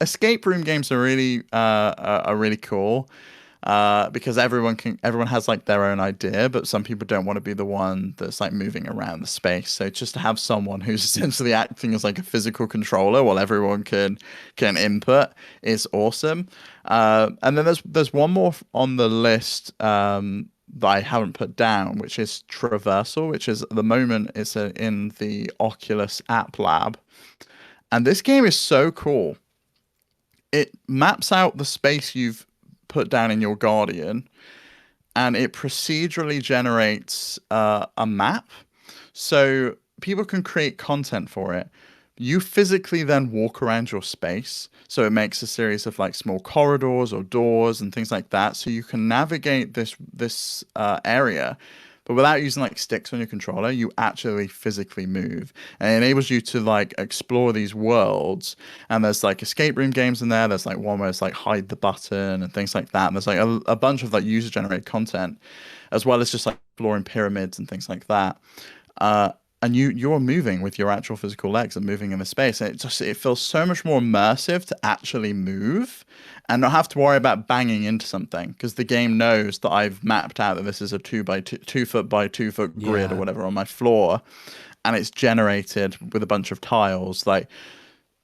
escape room games are really cool. Because everyone has like their own idea, but some people don't want to be the one that's like moving around the space. So just to have someone who's essentially acting as like a physical controller while everyone can input is awesome. And then there's one more on the list that I haven't put down, which is Traversal, which is at the moment it's in the Oculus App Lab, and this game is so cool. It maps out the space you've put down in your Guardian, and it procedurally generates a map. So people can create content for it. You physically then walk around your space. So it makes a series of like small corridors or doors and things like that. So you can navigate this area, but without using like sticks on your controller, you actually physically move. And it enables you to like explore these worlds. And there's like escape room games in there. There's like one where it's like hide the button and things like that. And there's like a bunch of like user generated content, as well as just like exploring pyramids and things like that. Uh, and you're moving with your actual physical legs and moving in the space, and it feels so much more immersive to actually move and not have to worry about banging into something, because the game knows that I've mapped out that this is a 2 foot by 2 foot grid or Yeah. whatever on my floor, and it's generated with a bunch of tiles like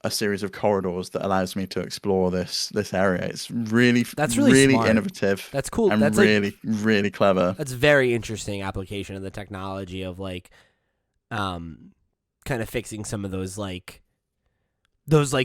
a series of corridors that allows me to explore this area. It's really That's really really smart. innovative That's cool. and That's like really clever. that's very interesting application of the technology of like um kind of fixing some of those like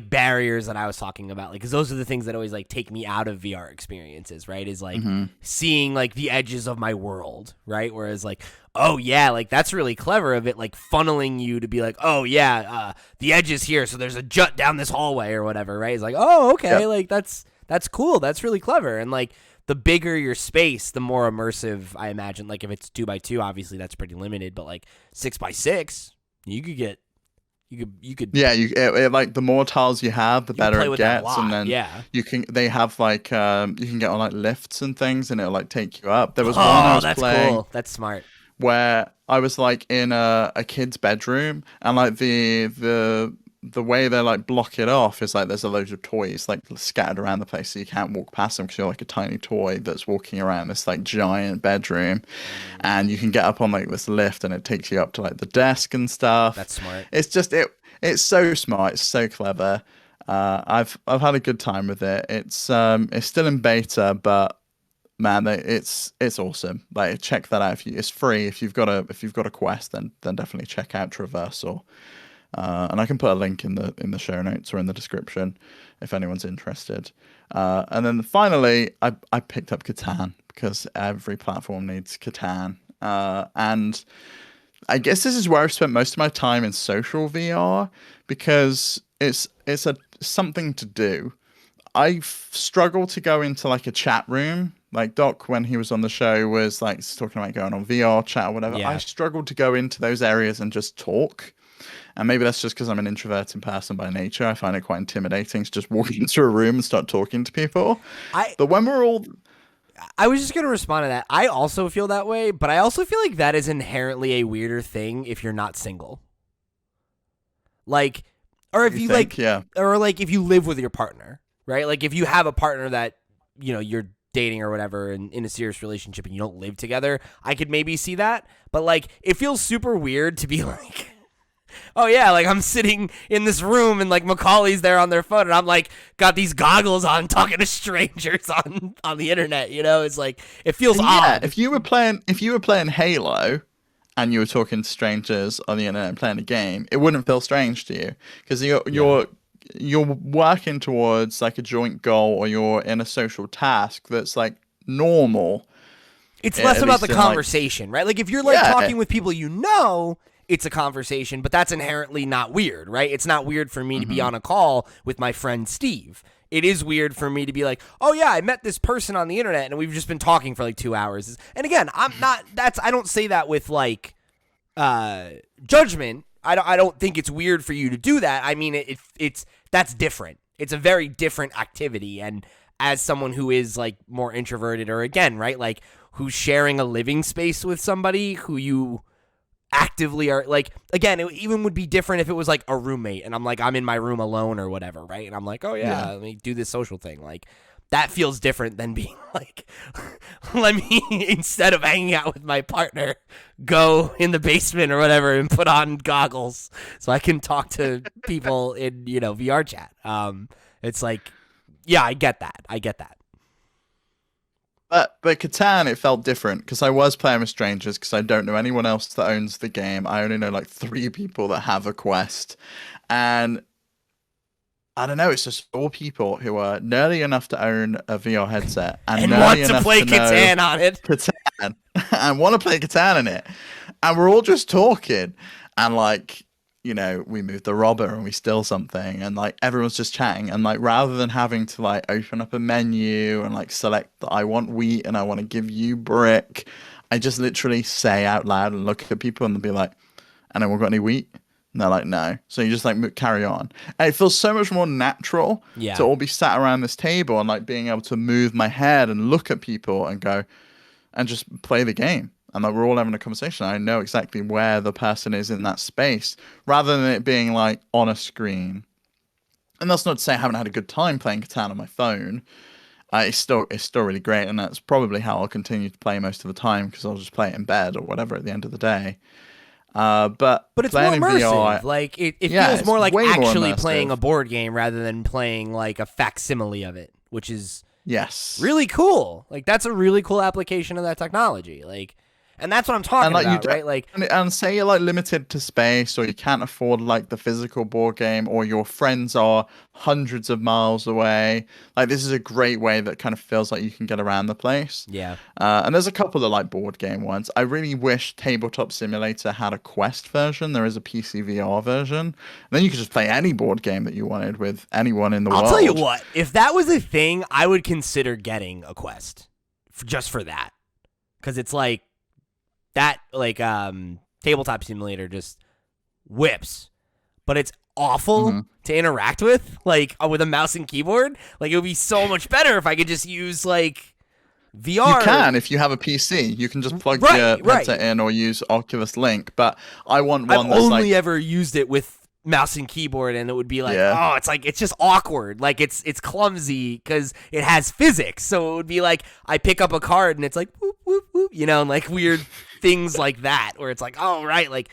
barriers that I was talking about, like, because those are the things that always like take me out of VR experiences, right? Is like Hmm. seeing like the edges of my world, right? Whereas like, oh yeah, like that's really clever of it, like funneling you to be like, oh yeah, the edge is here, so there's a jut down this hallway or whatever, right? It's like, oh okay, Yeah. like that's cool, that's really clever, and like the bigger your space, the more immersive I imagine. Like if it's 2x2, obviously that's pretty limited, but like 6x6, you could get Yeah, like the more tiles you have, the you could better play it with that a gets, and lot. then Yeah. they have like you can get on like lifts and things, and it'll like take you up. There was one I Oh, was that's playing cool. That's smart. where I was like in a kid's bedroom, and like the way they like block it off is like there's a load of toys like scattered around the place, so you can't walk past them because you're like a tiny toy that's walking around this like giant bedroom, and you can get up on like this lift and it takes you up to like the desk and stuff. That's smart. It's just it's so smart. It's so clever. I've had a good time with it. It's still in beta, but man, it's awesome. Like check that out. It's free. If you've got a Quest, then definitely check out Traversal. And I can put a link in the show notes or in the description if anyone's interested. And then finally, I picked up Catan because every platform needs Catan. And I guess this is where I've spent most of my time in social VR because it's something to do. I struggle to go into like a chat room. Like Doc, when he was on the show, was like talking about going on VR chat or whatever. Yeah. I struggle to go into those areas and just talk. And maybe that's just because I'm an introverted person by nature. I find it quite intimidating to just walk into a room and start talking to people. But when we're all... I was just going to respond to that. I also feel that way, but I also feel like that is inherently a weirder thing if you're not single. Like, or if you think, or like if you live with your partner, right? Like if you have a partner that, you know, you're dating or whatever and in a serious relationship and you don't live together, I could maybe see that. But like, it feels super weird to be like, oh yeah, like I'm sitting in this room and like Macaulay's there on their phone and I'm like got these goggles on talking to strangers on the internet, you know? It's like it feels odd. If you were playing Halo and you were talking to strangers on the internet and playing a game, it wouldn't feel strange to you because you're working towards like a joint goal or you're in a social task that's like normal. It's less about the conversation, right? Like if you're like talking with people you know, it's a conversation, but that's inherently not weird, right? It's not weird for me to be on a call with my friend Steve. It is weird for me to be like, oh yeah, I met this person on the internet and we've just been talking for like 2 hours. And again, I don't say that with like judgment. I don't think it's weird for you to do that. I mean, that's different. It's a very different activity. And as someone who is like more introverted or again, right, like who's sharing a living space with somebody who you actively are like, again, it even would be different if it was like a roommate and I'm in my room alone or whatever, right? And I'm like, oh yeah, let me do this social thing. Like that feels different than being like, let me, instead of hanging out with my partner, go in the basement or whatever and put on goggles so I can talk to people in, you know, VR chat. It's like, yeah, I get that. But Catan, it felt different because I was playing with strangers because I don't know anyone else that owns the game. I only know like 3 people that have a Quest. And I don't know, it's just 4 people who are nerdy enough to own a VR headset and want to play Catan on it. Catan and want to play Catan in it. And we're all just talking and like, you know, we move the robber and we steal something and like everyone's just chatting and like rather than having to like open up a menu and like select that I want wheat and I want to give you brick, I just literally say out loud and look at people and they'll be like, and then we've got any wheat? And they're like, no. So you just like carry on. And it feels so much more natural to all be sat around this table and like being able to move my head and look at people and go and just play the game. And like we're all having a conversation. I know exactly where the person is in that space rather than it being like on a screen. And that's not to say I haven't had a good time playing Catan on my phone. It's still really great. And that's probably how I'll continue to play most of the time because I'll just play it in bed or whatever at the end of the day. But it's more immersive. VR, like it feels more like actually more playing a board game rather than playing like a facsimile of it, which is really cool. Like that's a really cool application of that technology. Like, and that's what I'm talking about, right? Like, and say you're like limited to space, or you can't afford like the physical board game, or your friends are hundreds of miles away. Like, this is a great way that kind of feels like you can get around the place. Yeah. And there's a couple of like board game ones. I really wish Tabletop Simulator had a Quest version. There is a PC VR version. And then you could just play any board game that you wanted with anyone in the world. I'll tell you what, if that was a thing, I would consider getting a Quest just for that, because it's like. That, like, Tabletop Simulator just whips. But it's awful to interact with, like, with a mouse and keyboard. Like, it would be so much better if I could just use, like, VR. You can if you have a PC. You can just plug your headset in or use Oculus Link. But I want one that's like... I've only ever used it with mouse and keyboard, and it would be like, Yeah. oh, it's just awkward. Like it's clumsy because it has physics. So it would be like I pick up a card and it's like whoop whoop whoop, and like weird things like that, where it's like, oh right, like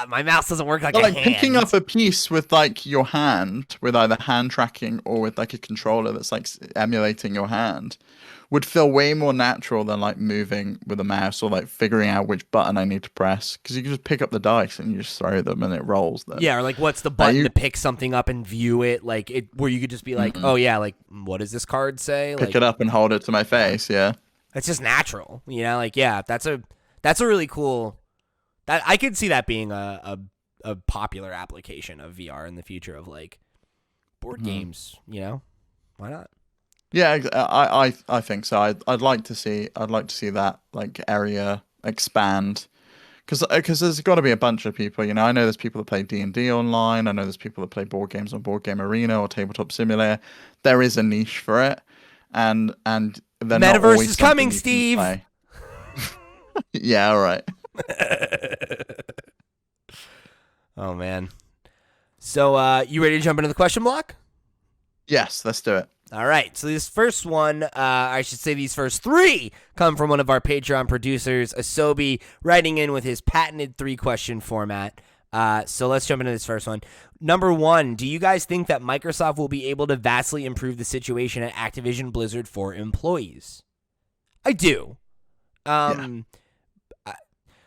my mouse doesn't work like But, a like hand. picking up a piece with like your hand, with either hand tracking or with like a controller that's like emulating your hand, would feel way more natural than like moving with a mouse or like figuring out which button I need to press, because you can just pick up the dice and you just throw them and it rolls them. Yeah, or like what's the button to pick something up and view it, like it where you could just be like, oh yeah, like what does this card say? Pick like, it up and hold it to my face. Yeah. It's just natural, like yeah, that's a really cool. That I could see that being a popular application of VR in the future of like board games. Why not? Yeah, I think so. I'd like to see that like area expand, because there's got to be a bunch of people. I know there's people that play D&D online. I know there's people that play board games on Board Game Arena or Tabletop Simulator. There is a niche for it, and they're not Metaverse always is coming, something you can Steve. play. Yeah, all right. Oh man. So you ready to jump into the question block? Yes, let's do it. All right, so this first one, I should say these first three, come from one of our Patreon producers, Asobi, writing in with his patented 3-question format. So let's jump into this first one. Number 1, do you guys think that Microsoft will be able to vastly improve the situation at Activision Blizzard for employees? I do.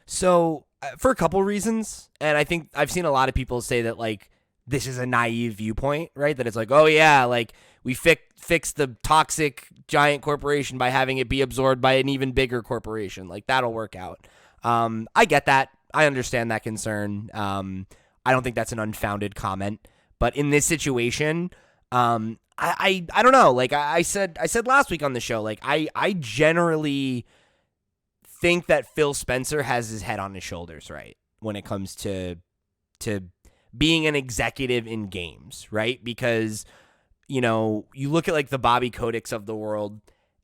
So for a couple reasons, and I think I've seen a lot of people say that like this is a naive viewpoint, right? That it's like, oh yeah, like we fix the toxic giant corporation by having it be absorbed by an even bigger corporation. Like that'll work out. I get that. I understand that concern. I don't think that's an unfounded comment. But in this situation, I don't know. Like I said last week on the show, like I generally think that Phil Spencer has his head on his shoulders, right, when it comes to being an executive in games, right? Because you look at like the Bobby Kodaks of the world,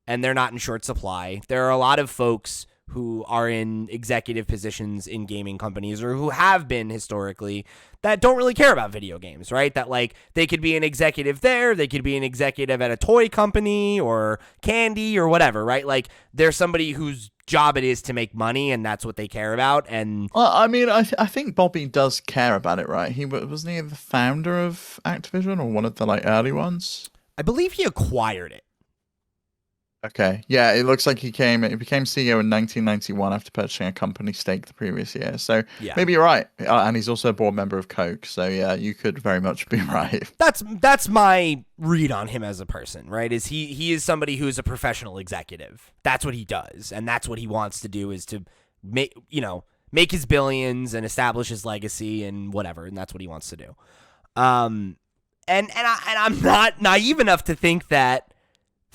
and they're not in short supply. There are a lot of folks who are in executive positions in gaming companies, or who have been historically, that don't really care about video games, right? That like they could be an executive there, they could be an executive at a toy company or candy or whatever, right? Like there's somebody whose job it is to make money, and that's what they care about. And well, I mean, I think Bobby does care about it, right? Wasn't he the founder of Activision, or one of the like early ones? I believe he acquired it. Okay, yeah, it looks like he became CEO in 1991 after purchasing a company stake the previous year. So yeah, maybe you're right, and he's also a board member of Coke. So yeah, you could very much be right. That's my read on him as a person, right? Is he is somebody who is a professional executive. That's what he does, and that's what he wants to do, is to make his billions and establish his legacy and whatever, and that's what he wants to do. And I'm not naive enough to think that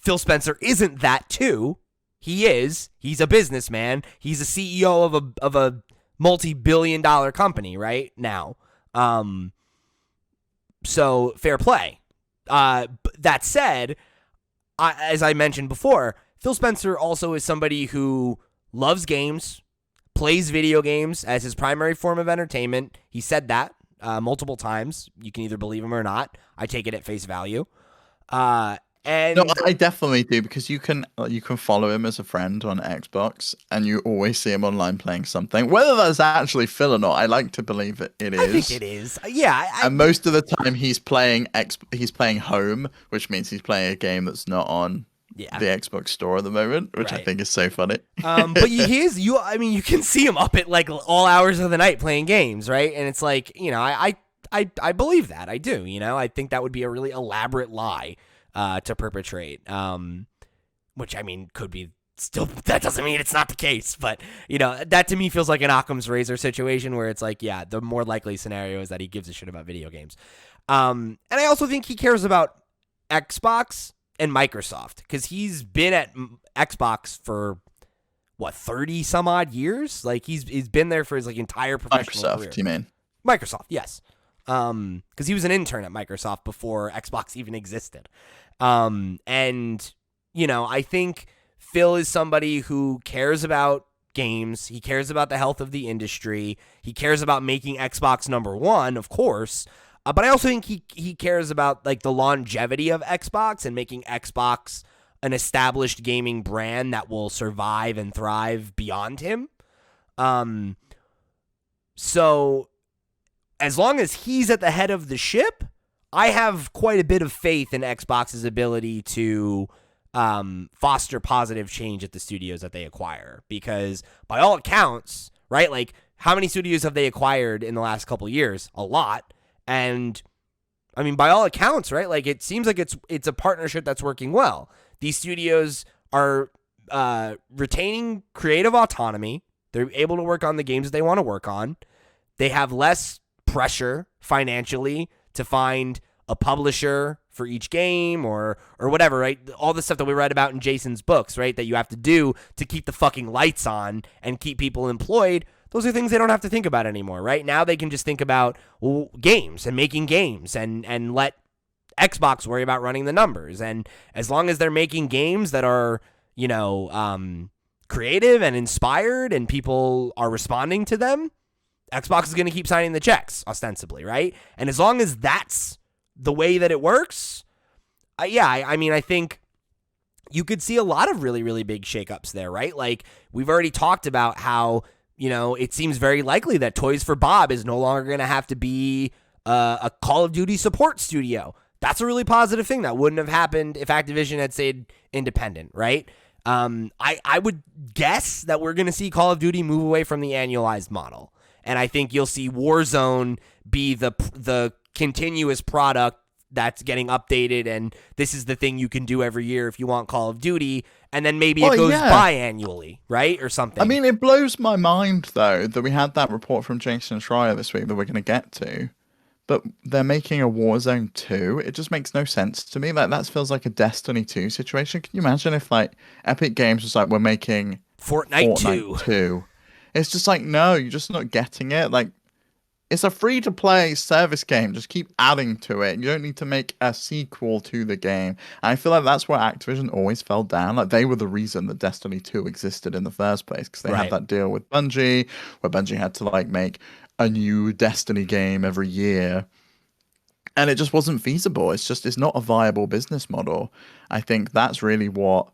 Phil Spencer isn't that too. He is. He's a businessman. He's a CEO of a multi-billion-dollar company right now. So fair play. That said, as I mentioned before, Phil Spencer also is somebody who loves games, plays video games as his primary form of entertainment. He said that multiple times. You can either believe him or not. I take it at face value. And no, I definitely do, because you can follow him as a friend on Xbox, and you always see him online playing something. Whether that's actually Phil or not, I like to believe it is. I think it is. Yeah. And most of the time, he's playing home, which means he's playing a game that's not on the Xbox store at the moment, which I think is so funny. But you can see him up at like all hours of the night playing games, right? And it's like, I believe that. I do. I think that would be a really elaborate lie to perpetrate, which I mean could be still. That doesn't mean it's not the case, but that to me feels like an Occam's razor situation, where it's like, yeah, the more likely scenario is that he gives a shit about video games, and I also think he cares about Xbox and Microsoft, because he's been at Xbox for 30 some odd years. Like he's been there for his like entire professional career. Microsoft, you mean? Microsoft, yes. Because he was an intern at Microsoft before Xbox even existed. And I think Phil is somebody who cares about games. He cares about the health of the industry. He cares about making Xbox number one, of course. But I also think he cares about like the longevity of Xbox and making Xbox an established gaming brand that will survive and thrive beyond him. So as long as he's at the head of the ship, I have quite a bit of faith in Xbox's ability to foster positive change at the studios that they acquire. Because by all accounts, right, like how many studios have they acquired in the last couple of years? A lot. And I mean, by all accounts, right, like it seems like it's a partnership that's working well. These studios are retaining creative autonomy. They're able to work on the games that they want to work on. They have less pressure financially to find a publisher for each game or whatever, right? All the stuff that we read about in Jason's books, right, that you have to do to keep the fucking lights on and keep people employed. Those are things they don't have to think about anymore, right? Now they can just think about games and making games and let Xbox worry about running the numbers. And as long as they're making games that are, creative and inspired and people are responding to them, Xbox is going to keep signing the checks, ostensibly, right? And as long as that's the way that it works, I think you could see a lot of really, really big shakeups there, right? Like, we've already talked about how, it seems very likely that Toys for Bob is no longer going to have to be a Call of Duty support studio. That's a really positive thing that wouldn't have happened if Activision had stayed independent, right? I would guess that we're going to see Call of Duty move away from the annualized model. And I think you'll see Warzone be the continuous product that's getting updated, and this is the thing you can do every year if you want Call of Duty, and then maybe it goes biannually, right, or something. I mean, it blows my mind, though, that we had that report from Jason Schreier this week that we're going to get to, but they're making a Warzone 2. It just makes no sense to me. Like, that feels like a Destiny 2 situation. Can you imagine if, like, Epic Games was like, we're making Fortnite 2? It's just like, no, you're just not getting it. Like, it's a free-to-play service game. Just keep adding to it. You don't need to make a sequel to the game. And I feel like that's where Activision always fell down. Like, they were the reason that Destiny 2 existed in the first place, because they had that deal with Bungie, where Bungie had to, like, make a new Destiny game every year. And it just wasn't feasible. It's not a viable business model. I think that's really what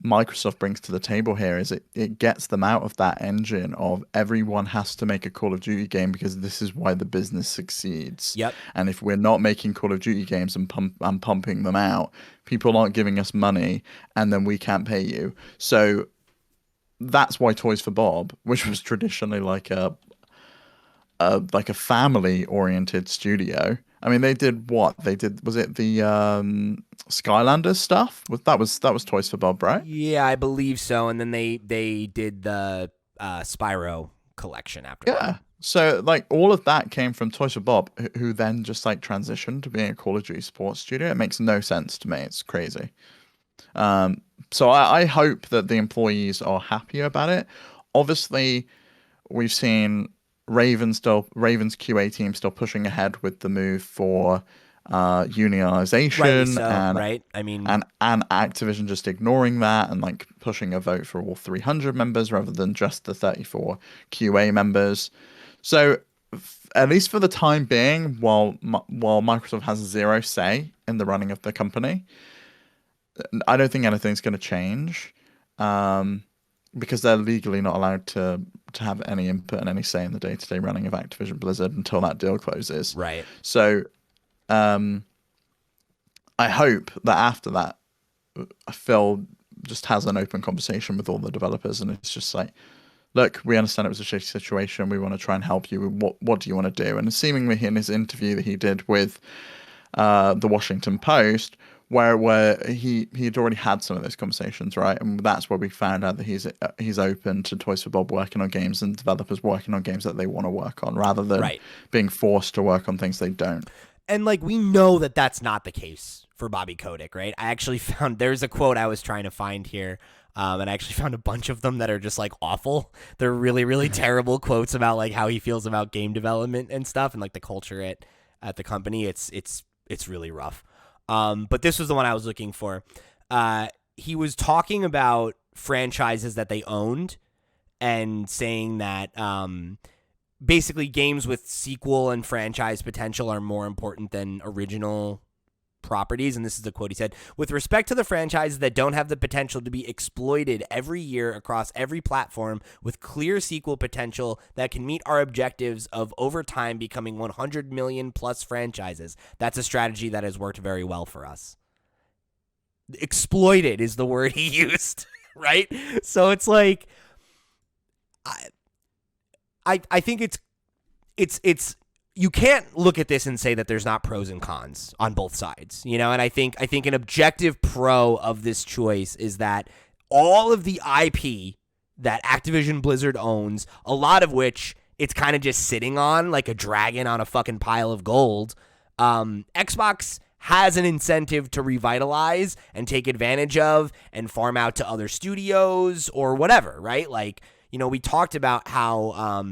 Microsoft brings to the table here, is it gets them out of that engine of everyone has to make a Call of Duty game because this is why the business succeeds. Yep. And if we're not making Call of Duty games and pumping them out, people aren't giving us money, and then we can't pay you. So that's why Toys for Bob, which was traditionally like a family-oriented studio. I mean, they did what? Was it the Skylanders stuff? That was Toys for Bob, right? Yeah, I believe so. And then they did the Spyro collection after that. Yeah. So, like, all of that came from Toys for Bob, who then just, like, transitioned to being a Call of Duty sports studio. It makes no sense to me. It's crazy. So I hope that the employees are happy about it. Obviously, we've seen Raven's QA team still pushing ahead with the move for unionization, right? I mean, and Activision just ignoring that and like pushing a vote for all 300 members rather than just the 34 QA members. So at least for the time being, while Microsoft has zero say in the running of the company, I don't think anything's going to change. Because they're legally not allowed to have any input and any say in the day-to-day running of Activision Blizzard until that deal closes. Right. So I hope that after that, Phil just has an open conversation with all the developers, and it's just like, look, we understand it was a shitty situation. We want to try and help you. What do you want to do? And seemingly in his interview that he did with the Washington Post, where he'd already had some of those conversations, right? And that's where we found out that he's open to Toys for Bob working on games and developers working on games that they want to work on, rather than being forced to work on things they don't. And like, we know that that's not the case for Bobby Kotick, right? I actually found there's a quote I was trying to find here, and I actually found a bunch of them that are just like awful. They're really, really terrible quotes about like how he feels about game development and stuff, and like the culture at the company. It's really rough. But this was the one I was looking for. He was talking about franchises that they owned and saying that basically games with sequel and franchise potential are more important than original properties. And this is the quote he said: "With respect to the franchises that don't have the potential to be exploited every year across every platform with clear sequel potential that can meet our objectives of over time becoming 100 million plus franchises, that's a strategy that has worked very well for us." Exploited is the word he used, right? So it's like, I think it's you can't look at this and say that there's not pros and cons on both sides, you know? And I think an objective pro of this choice is that all of the IP that Activision Blizzard owns, a lot of which it's kind of just sitting on like a dragon on a fucking pile of gold, Xbox has an incentive to revitalize and take advantage of and farm out to other studios or whatever, right? Like, you know, we talked about how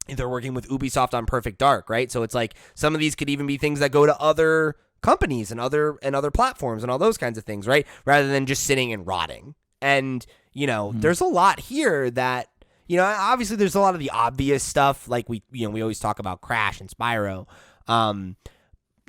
they're working with Ubisoft on Perfect Dark, right? So it's like some of these could even be things that go to other companies and other platforms and all those kinds of things, right? Rather than just sitting and rotting. And, you know, there's a lot here that, you know, obviously there's a lot of the obvious stuff, like we always talk about Crash and Spyro.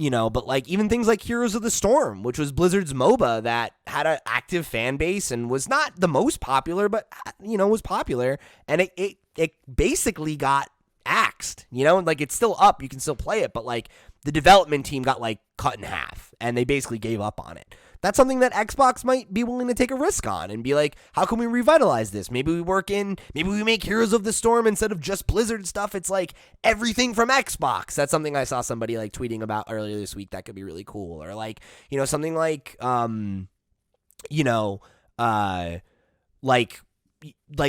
You know, but like even things like Heroes of the Storm, which was Blizzard's MOBA that had an active fan base and was not the most popular, but, you know, was popular. And it basically got axed, you know, like it's still up. You can still play it, but like the development team got like cut in half and they basically gave up on it. That's something that Xbox might be willing to take a risk on and be like, how can we revitalize this? Maybe we make Heroes of the Storm instead of just Blizzard stuff. It's like everything from Xbox. That's something I saw somebody like tweeting about earlier this week. That could be really cool. Or like, you know, something like, you know, like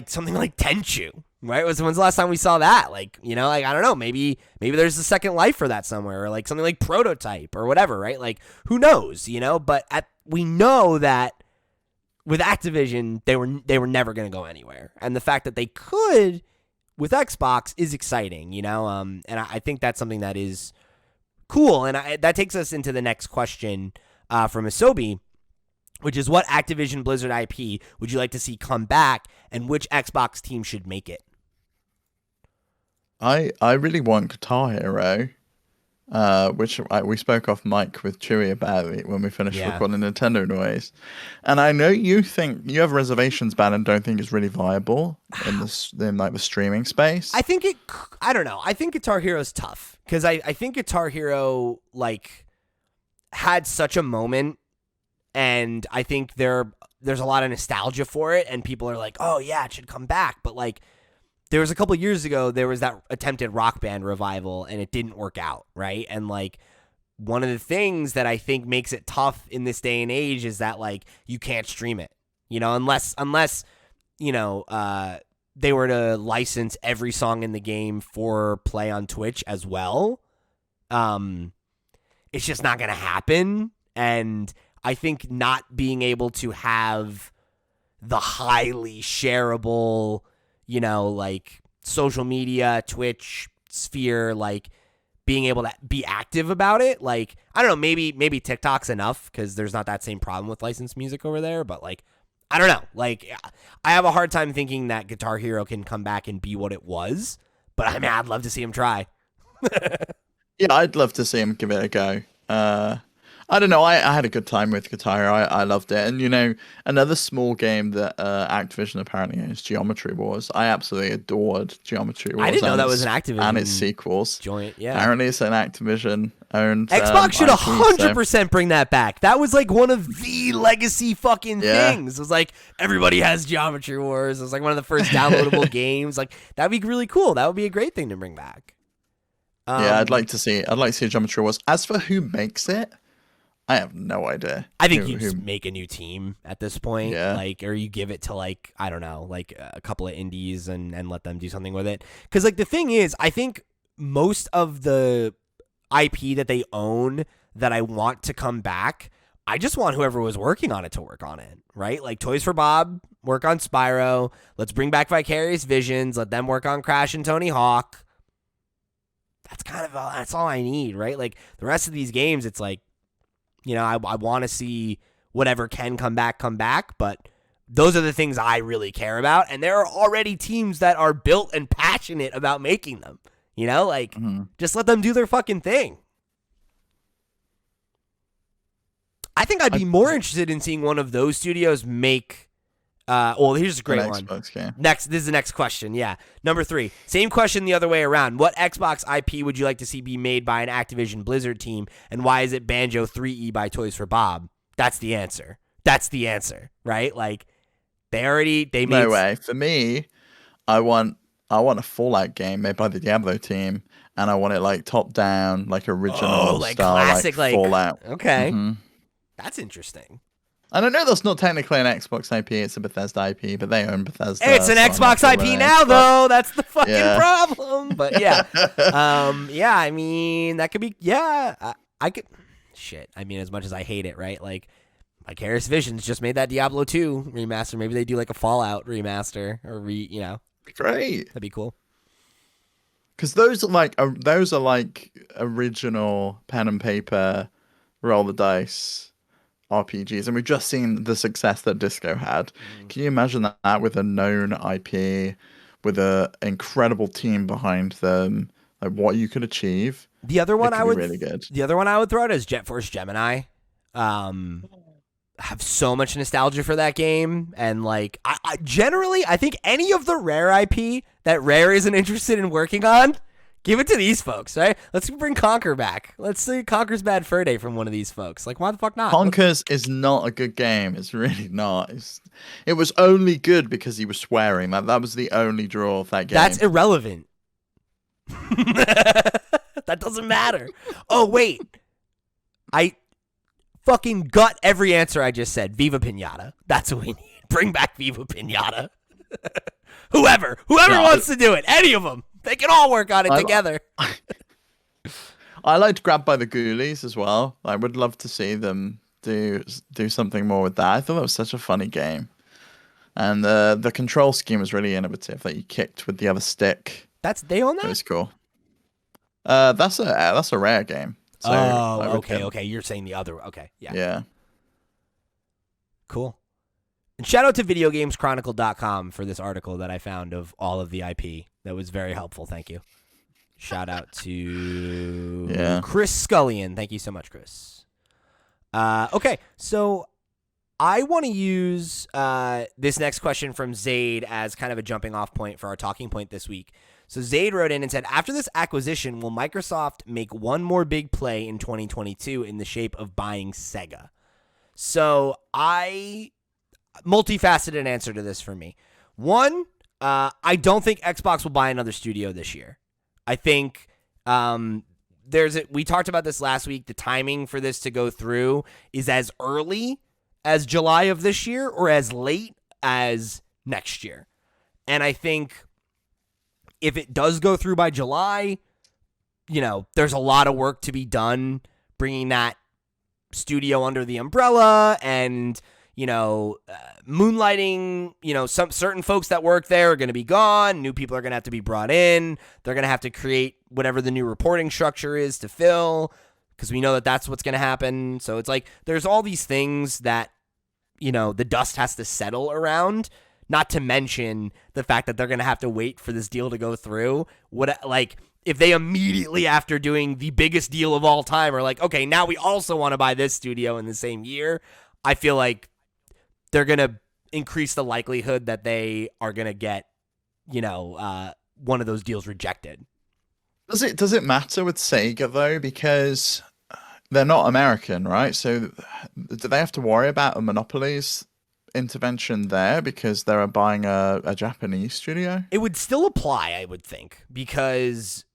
something like Tenchu, right? When's the last time we saw that? Like, you know, like, I don't know, maybe there's a second life for that somewhere, or like something like Prototype or whatever, right? Like, who knows, you know? But we know that with Activision, they were never going to go anywhere. And the fact that they could with Xbox is exciting, you know? And I think that's something that is cool. And that takes us into the next question from Asobi, which is what Activision Blizzard IP would you like to see come back and which Xbox team should make it? I really want Guitar Hero, which we spoke off mic with Chewy about it when we finished recording Nintendo Noise. And I know you think you have reservations about it and don't think it's really viable in the streaming space. I don't know. I think Guitar Hero's tough because I think Guitar Hero like had such a moment, and I think there's a lot of nostalgia for it, and people are like, oh yeah, it should come back. But like, there was a couple years ago, there was that attempted Rock Band revival, and it didn't work out, right? And like, one of the things that I think makes it tough in this day and age is that like you can't stream it, you know, unless you know they were to license every song in the game for play on Twitch as well. It's just not gonna happen, and I think not being able to have the highly shareable, you know, like social media, Twitch sphere, like being able to be active about it. Like, I don't know, maybe TikTok's enough because there's not that same problem with licensed music over there. But like, I don't know. Like, I have a hard time thinking that Guitar Hero can come back and be what it was. But I mean, I'd love to see him try. Yeah, I'd love to see him give it a go. I don't know. I had a good time with Guitar Hero. I loved it. And, you know, another small game that Activision apparently owns, Geometry Wars. I absolutely adored Geometry Wars. I didn't know that was an Activision and its sequels. Joint, yeah. Apparently it's an Activision owned. Xbox should 100% bring that back. That was like one of the legacy fucking things. It was like everybody has Geometry Wars. It was like one of the first downloadable games. Like, that'd be really cool. That would be a great thing to bring back. Yeah, I'd like to see Geometry Wars. As for who makes it, I have no idea. I think you just make a new team at this point, yeah. Like, or you give it to like, I don't know, like a couple of indies and let them do something with it. Because like the thing is, I think most of the IP that they own that I want to come back, I just want whoever was working on it to work on it, right? Like Toys for Bob, work on Spyro. Let's bring back Vicarious Visions. Let them work on Crash and Tony Hawk. That's all I need, right? Like the rest of these games, it's like, you know, I want to see whatever can come back, but those are the things I really care about. And there are already teams that are built and passionate about making them. You know, like, just let them do their fucking thing. I think I'd be more interested in seeing one of those studios make. Well, here's a great one. Game. This is the next question. Yeah, number 3. Same question the other way around. What Xbox IP would you like to see be made by an Activision Blizzard team, and why is it Banjo 3E by Toys for Bob? That's the answer. Right? Like, they made. No way. For me, I want a Fallout game made by the Diablo team, and I want it like top down, like original like style, classic, like Fallout. Okay, that's interesting. And I know that's not technically an Xbox IP; it's a Bethesda IP, but they own Bethesda. It's an Xbox IP now, though. That's the fucking problem. But yeah, yeah. I mean, that could be. Yeah, I could. Shit. I mean, as much as I hate it, right? Like Harris Visions just made that Diablo 2 remaster. Maybe they do like a Fallout remaster or Great. That'd be cool. Because those are like original pen and paper, roll the dice RPGs, and we've just seen the success that Disco had. Can you imagine that with a known IP, with an incredible team behind them, like what you could achieve? The other one really good. The other one I would throw out is Jet Force Gemini. Have so much nostalgia for that game, and like I generally think any of the Rare IP that Rare isn't interested in working on, give it to these folks, right? Let's bring Conker back. Let's see Conker's Bad Fur Day from one of these folks. Like, why the fuck not? Conker's is not a good game. It's really not. It was only good because he was swearing. That was the only draw of that game. That's irrelevant. That doesn't matter. Oh, wait. I fucking gut every answer I just said. Viva Pinata. That's what we need. Bring back Viva Pinata. Whoever wants to do it. Any of them. They can all work on it together. I liked Grabbed by the Ghoulies as well. I would love to see them do something more with that. I thought that was such a funny game. And the control scheme was really innovative. That you kicked with the other stick. They own that? It was cool. That's a Rare game. So okay. You're saying the other. Okay, yeah. Yeah. Cool. And shout out to VideoGamesChronicle.com for this article that I found of all of the IP. That was very helpful. Thank you. Shout out to Chris Scullion. Thank you so much, Chris. Okay, so I want to use this next question from Zaid as kind of a jumping off point for our talking point this week. So Zaid wrote in and said, after this acquisition, will Microsoft make one more big play in 2022 in the shape of buying Sega? So multifaceted answer to this for me. One, I don't think Xbox will buy another studio this year. I think we talked about this last week. The timing for this to go through is as early as July of this year or as late as next year. And I think if it does go through by July, there's a lot of work to be done bringing that studio under the umbrella and, moonlighting, some certain folks that work there are going to be gone. New people are going to have to be brought in. They're going to have to create whatever the new reporting structure is to fill, because we know that that's what's going to happen. So it's like there's all these things that, the dust has to settle around, not to mention the fact that they're going to have to wait for this deal to go through. If they immediately after doing the biggest deal of all time are like, okay, now we also want to buy this studio in the same year, I feel like they're going to increase the likelihood that they are going to get, one of those deals rejected. Does it matter with Sega though? Because they're not American, right? So do they have to worry about a monopolies intervention there because they're buying a Japanese studio? It would still apply, I would think, because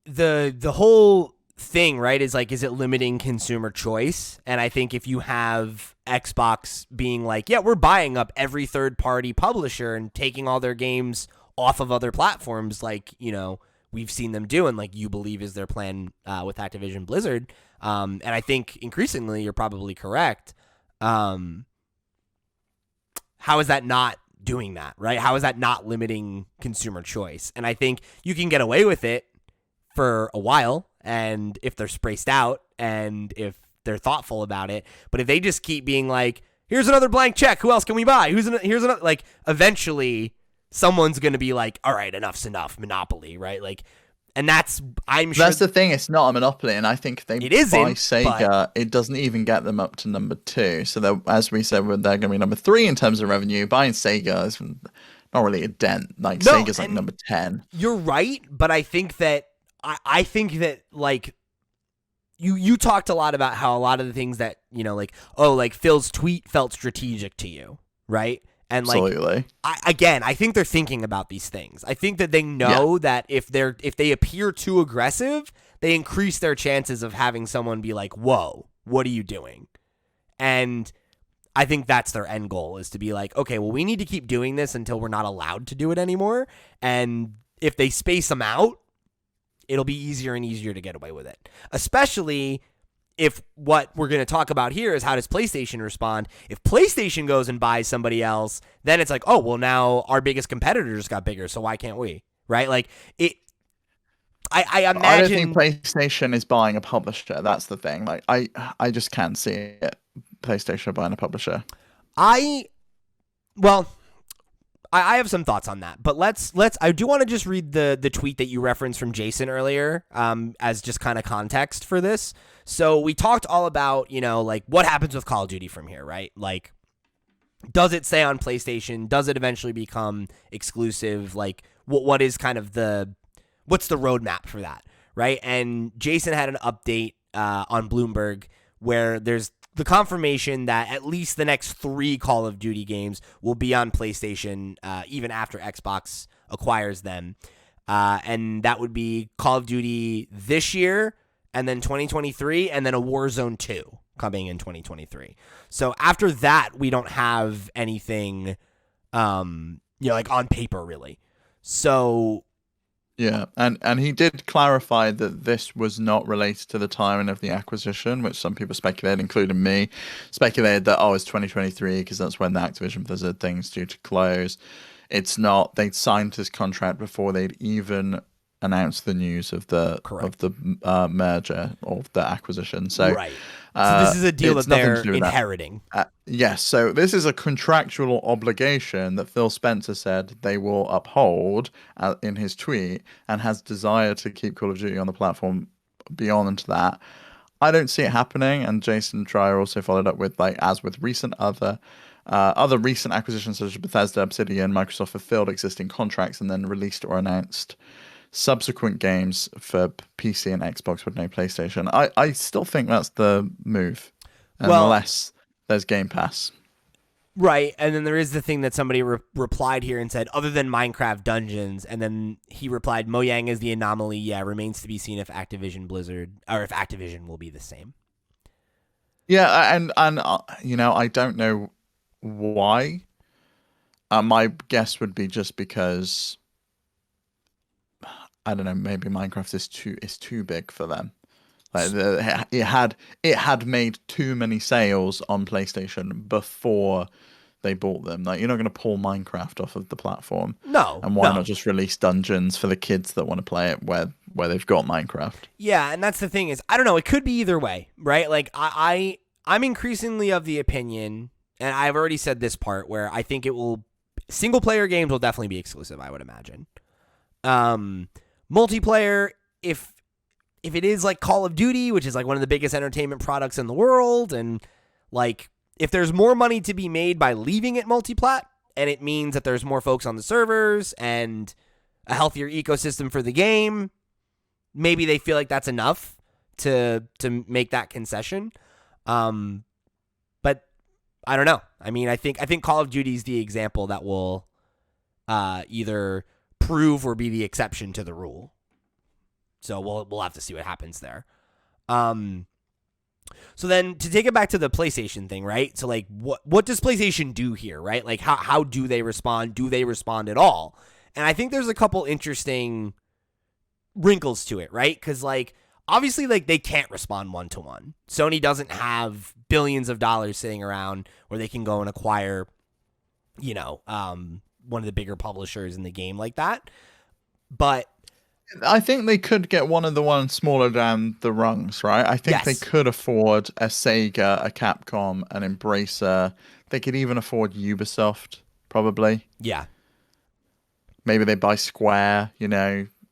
the whole thing, right, is it limiting consumer choice? And I think if you have Xbox being like, yeah, we're buying up every third-party publisher and taking all their games off of other platforms, we've seen them do, and like you believe is their plan with Activision Blizzard. And I think increasingly you're probably correct. How is that not doing that, right? How is that not limiting consumer choice? And I think you can get away with it for a while, and if they're spaced out and if they're thoughtful about it. But if they just keep being like, Here's another blank check. Who else can we buy? Here's another. Like, eventually, someone's going to be like, all right, enough's enough. Monopoly, right? Like, and I'm sure. That's the thing. It's not a monopoly, and I think if they It isn't, buy Sega, it doesn't even get them up to number 2. So, as we said, they're going to be number 3 in terms of revenue. Buying Sega is not really a dent. Like, No, Sega's like number 10. You're right, but I think that like you talked a lot about how a lot of the things that, like, oh, like Phil's tweet felt strategic to you, right? And like, Absolutely. I think they're thinking about these things. I think that they know that if they appear too aggressive, they increase their chances of having someone be like, whoa, what are you doing? And I think that's their end goal, is to be like, okay, well, we need to keep doing this until we're not allowed to do it anymore. And if they space them out, it'll be easier and easier to get away with it. Especially if what we're going to talk about here is how does PlayStation respond. If PlayStation goes and buys somebody else, then it's like, oh, well, now our biggest competitor just got bigger, so why can't we? Right? Like, I imagine... I don't think PlayStation is buying a publisher. That's the thing. Like, I just can't see it. PlayStation buying a publisher. I have some thoughts on that, but I do want to just read the tweet that you referenced from Jason earlier, as just kind of context for this. So we talked all about, like, what happens with Call of Duty from here, right? Like, does it stay on PlayStation? Does it eventually become exclusive? Like, what is kind of what's the roadmap for that, right? And Jason had an update on Bloomberg where there's the confirmation that at least the next 3 Call of Duty games will be on PlayStation, even after Xbox acquires them. And that would be Call of Duty this year, and then 2023, and then a Warzone 2 coming in 2023. So after that, we don't have anything, like on paper, really. So... Yeah, and he did clarify that this was not related to the timing of the acquisition, which some people speculated, including me, speculated that, it's 2023 because that's when the Activision Blizzard thing's due to close. It's not. They'd signed this contract before they'd even announced the news of the merger, or the acquisition. So, right. So this is a deal that they're inheriting. Yes, so this is a contractual obligation that Phil Spencer said they will uphold in his tweet, and has desire to keep Call of Duty on the platform beyond that. I don't see it happening, and Jason Schreier also followed up with, like, as with recent other recent acquisitions such as Bethesda, Obsidian, Microsoft fulfilled existing contracts and then released or announced subsequent games for PC and Xbox with no PlayStation. I still think that's the move, unless there's Game Pass. Right, and then there is the thing that somebody replied here and said, other than Minecraft Dungeons, and then he replied, Mojang is the anomaly. Yeah, remains to be seen if Activision will be the same. Yeah, and I don't know why. My guess would be just because, I don't know, maybe Minecraft is too big for them. Like, it had made too many sales on PlayStation before they bought them. Like, you're not going to pull Minecraft off of the platform. No. And why not just release Dungeons for the kids that want to play it where they've got Minecraft? Yeah, and that's the thing is, I don't know, it could be either way, right? Like, I'm increasingly of the opinion, and I've already said this part, where I think single player games will definitely be exclusive, I would imagine. Multiplayer, if it is like Call of Duty, which is like one of the biggest entertainment products in the world, and like if there's more money to be made by leaving it multiplat, and it means that there's more folks on the servers and a healthier ecosystem for the game, maybe they feel like that's enough to make that concession. But I don't know. I mean, I think Call of Duty is the example that will either prove or be the exception to the rule. So we'll have to see what happens there. So then to take it back to the PlayStation thing, right? So like what does PlayStation do here, right? Like how do they respond? Do they respond at all? And I think there's a couple interesting wrinkles to it, right? Because like obviously like they can't respond one-to-one. Sony doesn't have billions of dollars sitting around where they can go and acquire, one of the bigger publishers in the game like that. But I think they could get one of the ones smaller down the rungs, right? I think they Yes. could afford a Sega, a Capcom, an Embracer. They could even afford Ubisoft, probably. Yeah. Maybe they buy Square,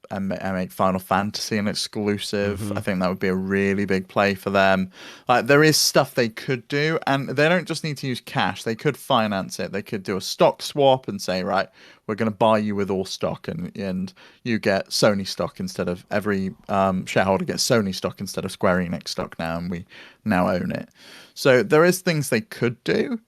and make Final Fantasy an exclusive. Hmm. I think that would be a really big play for them. Like there is stuff they could do, and they don't just need to use cash. They could finance it. They could do a stock swap and say, right, we're going to buy you with all stock, and you get Sony stock instead of every shareholder gets Sony stock instead of Square Enix stock now, and we now own it. So there is things they could do.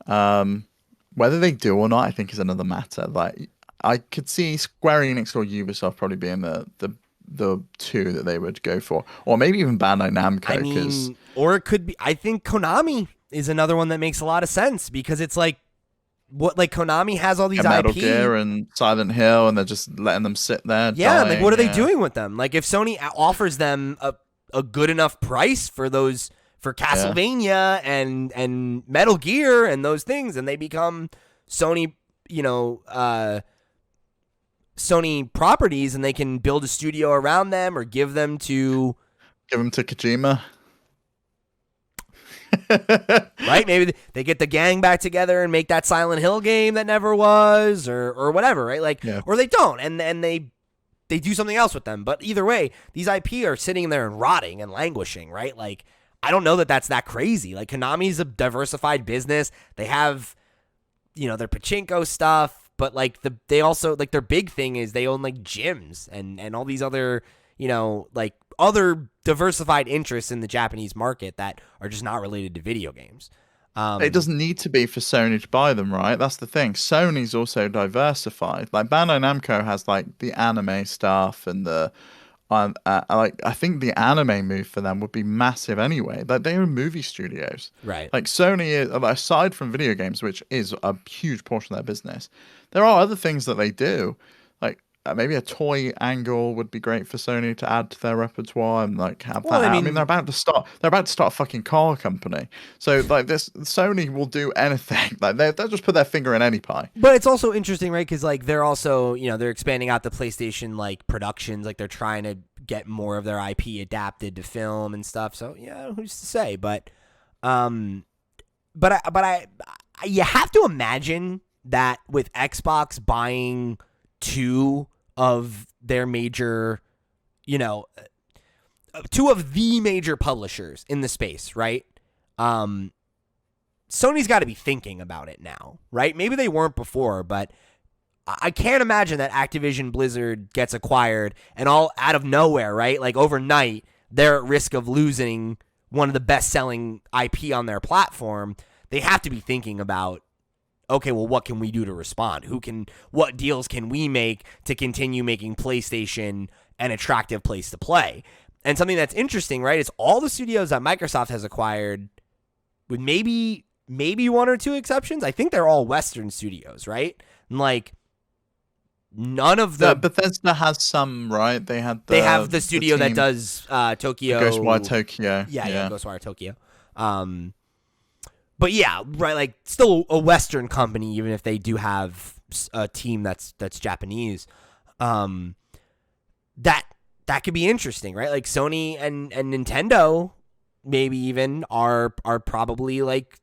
Whether they do or not, I think is another matter. Like I could see Square Enix or Ubisoft probably being the two that they would go for, or maybe even Bandai Namco. I Because mean, or it could be. I think Konami is another one that makes a lot of sense because it's like Konami has all these Metal IP. Gear and Silent Hill, and they're just letting them sit there. Yeah, dying, like what are they yeah. doing with them? Like if Sony offers them a good enough price for Castlevania and Metal Gear and those things, and they become Sony, Sony properties, and they can build a studio around them or give them to Give them to Kojima. right? Maybe they get the gang back together and make that Silent Hill game that never was, or whatever, right? Like, Yeah. or they don't, and they do something else with them. But either way, these IP are sitting there and rotting and languishing, right? Like, I don't know that that's that crazy. Like, Konami's a diversified business. They have, their pachinko stuff, but like they also like their big thing is they own like gyms and all these other, like other diversified interests in the Japanese market that are just not related to video games. It doesn't need to be for Sony to buy them, right? That's the thing. Sony's also diversified. Like Bandai Namco has like the anime stuff and the like. I think the anime move for them would be massive anyway. Like they own movie studios, Right. Like Sony is, aside from video games, which is a huge portion of their business, there are other things that they do. Like maybe a toy angle would be great for Sony to add to their repertoire and like have Well, that. I I mean, mean, they're about to start. They're about to start a fucking car company. So like this, Sony will do anything. Like they'll just put their finger in any pie. but it's also interesting, right? Because like they're also, they're expanding out the PlayStation like productions. Like they're trying to get more of their IP adapted to film and stuff. So yeah, who's to say? But you have to imagine that with Xbox buying two of their major, two of the major publishers in the space, right? Sony's got to be thinking about it now, right? Maybe they weren't before, but I can't imagine that Activision Blizzard gets acquired and all out of nowhere, right? Like overnight, they're at risk of losing one of the best-selling IP on their platform. They have to be thinking about, okay, well, what can we do to respond? What deals can we make to continue making PlayStation an attractive place to play? And something that's interesting, right, is all the studios that Microsoft has acquired, with maybe one or two exceptions, I think they're all Western studios, right? And like none of the Bethesda has some, right? They have the studio that does Tokyo Ghostwire Tokyo. Yeah, Ghostwire Tokyo. But yeah, right, like still a Western company, even if they do have a team that's Japanese. That could be interesting, right? Like Sony and Nintendo maybe even are probably like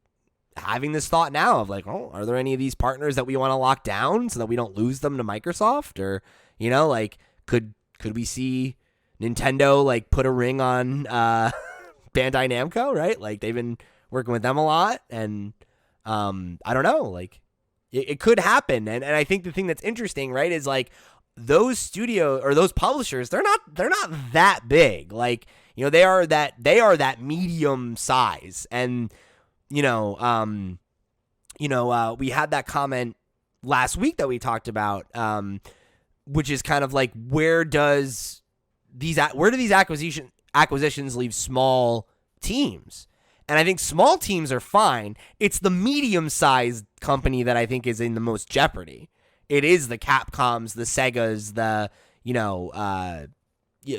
having this thought now of like, oh, are there any of these partners that we want to lock down so that we don't lose them to Microsoft? Or, like could we see Nintendo like put a ring on Bandai Namco, right? Like they've been working with them a lot, and I don't know, like it could happen. And I think the thing that's interesting, right, is like those studio or those publishers, they're not that big. Like, they are that medium size. And we had that comment last week that we talked about, which is kind of like where do these acquisitions leave small teams? And I think small teams are fine. It's the medium-sized company that I think is in the most jeopardy. It is the Capcoms, the Segas, the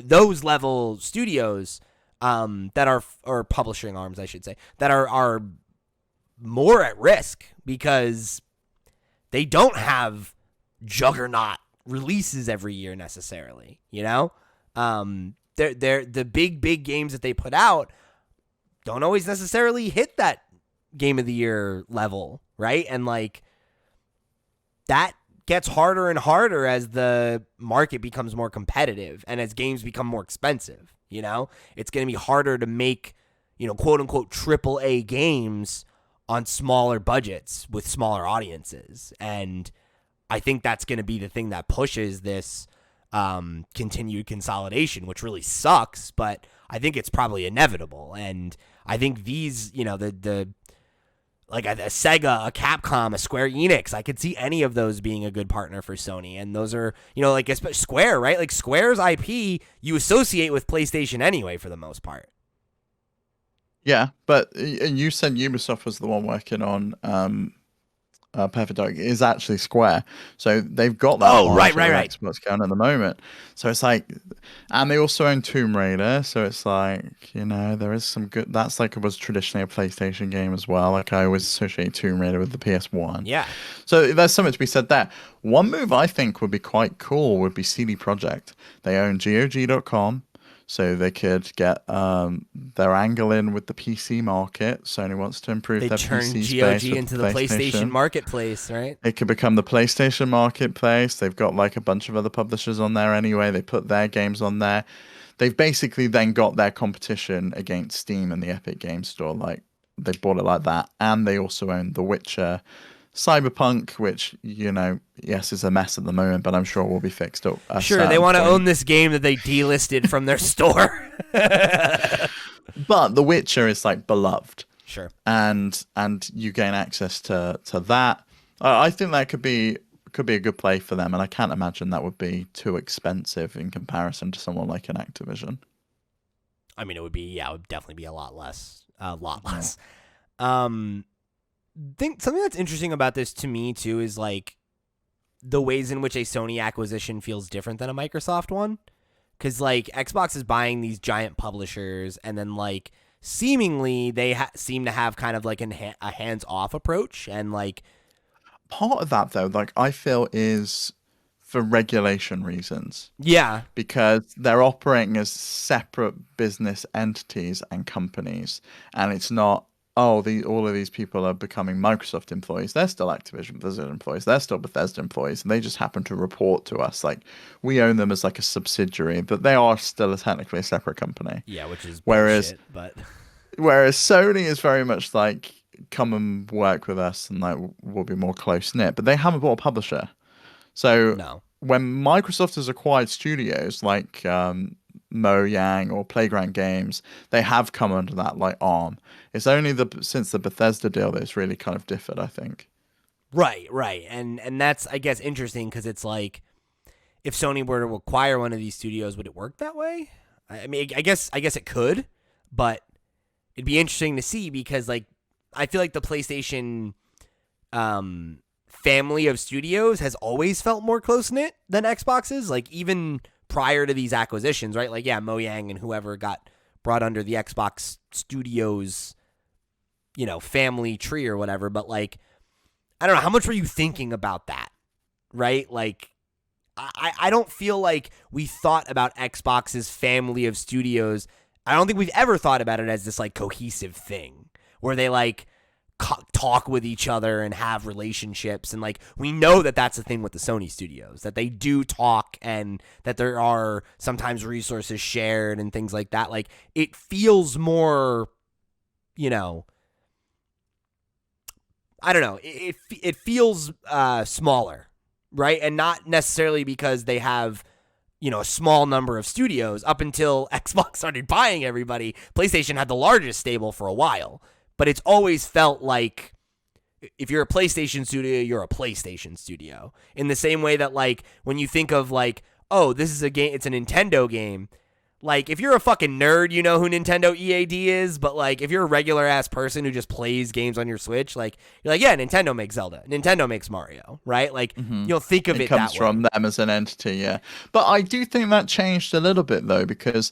those level studios that are, or publishing arms, I should say, that are more at risk because they don't have juggernaut releases every year necessarily, you know? They're the big games that they put out don't always necessarily hit that game of the year level, right? And like that gets harder and harder as the market becomes more competitive and as games become more expensive, you know? It's going to be harder to make, you know, quote unquote AAA games on smaller budgets with smaller audiences. And I think that's going to be the thing that pushes this continued consolidation, which really sucks, but I think it's probably inevitable. And I think these, you know, the like a Sega, a Capcom, a Square Enix, I could see any of those being a good partner for Sony. And those are, you know, like especially Square, right? Like Square's IP you associate with PlayStation anyway for the most part. Yeah, but you said Ubisoft was the one working on Perfect Dark. Is actually Square, so they've got that. Oh, right. Xbox going at the moment, so it's like, and they also own Tomb Raider, so it's like, you know, there is some good. That's like, it was traditionally a PlayStation game as well. Like I always associate Tomb Raider with the PS1. Yeah. So there's something to be said there. One move I think would be quite cool would be CD Projekt. They own GOG.com. So they could get their angle in with the PC market. Sony wants to improve their PC space. They turn GOG into the PlayStation marketplace, right? It could become the PlayStation marketplace. They've got like a bunch of other publishers on there anyway. They put their games on there. They've basically then got their competition against Steam and the Epic Games Store. Like they bought it like that. And they also own The Witcher, Cyberpunk, which, you know, yes, is a mess at the moment, but I'm sure will be fixed up. Sure, they want to own this game that they delisted from their store. But The Witcher is like beloved. Sure. And you gain access to that. I think that could be a good play for them, and I can't imagine that would be too expensive in comparison to someone like an Activision. I mean, it would definitely be a lot less. Think something that's interesting about this to me too is like the ways in which a Sony acquisition feels different than a Microsoft one, because like Xbox is buying these giant publishers and then like seemingly they seem to have kind of like a hands-off approach, and like part of that though, like I feel, is for regulation reasons. Yeah, because they're operating as separate business entities and companies, and it's not, all of these people are becoming Microsoft employees. They're still Activision Blizzard employees. They're still Bethesda employees, and they just happen to report to us. Like we own them as like a subsidiary, but they are still technically a separate company. Yeah, which is whereas Sony is very much like, come and work with us, and like we'll be more close knit. But they haven't bought a publisher, so no. When Microsoft has acquired studios like Mojang or Playground Games, they have come under that like arm. It's only since the Bethesda deal that it's really kind of differed, I think. Right, and that's, I guess, interesting because it's like, if Sony were to acquire one of these studios, would it work that way? I mean, I guess it could, but it'd be interesting to see because like I feel like the PlayStation family of studios has always felt more close-knit than Xbox's, like even prior to these acquisitions, right? Like, yeah, Mojang and whoever got brought under the Xbox Studios, you know, family tree or whatever, but like, I don't know, how much were you thinking about that, right? Like, I don't feel like we thought about Xbox's family of studios. I don't think we've ever thought about it as this like cohesive thing where they like talk with each other and have relationships, and like we know that that's the thing with the Sony studios, that they do talk and that there are sometimes resources shared and things like that. Like it feels more, you know, I don't know, it feels smaller, right? And not necessarily because they have, you know, a small number of studios. Up until Xbox started buying everybody, PlayStation had the largest stable for a while. But it's always felt like if you're a PlayStation studio, you're a PlayStation studio. In the same way that, like, when you think of, like, oh, this is a game, it's a Nintendo game. Like, if you're a fucking nerd, you know who Nintendo EAD is. But, like, if you're a regular-ass person who just plays games on your Switch, like, you're like, yeah, Nintendo makes Zelda. Nintendo makes Mario, right? Like, you'll think of it that way. It comes from them as an entity, yeah. But I do think that changed a little bit, though, because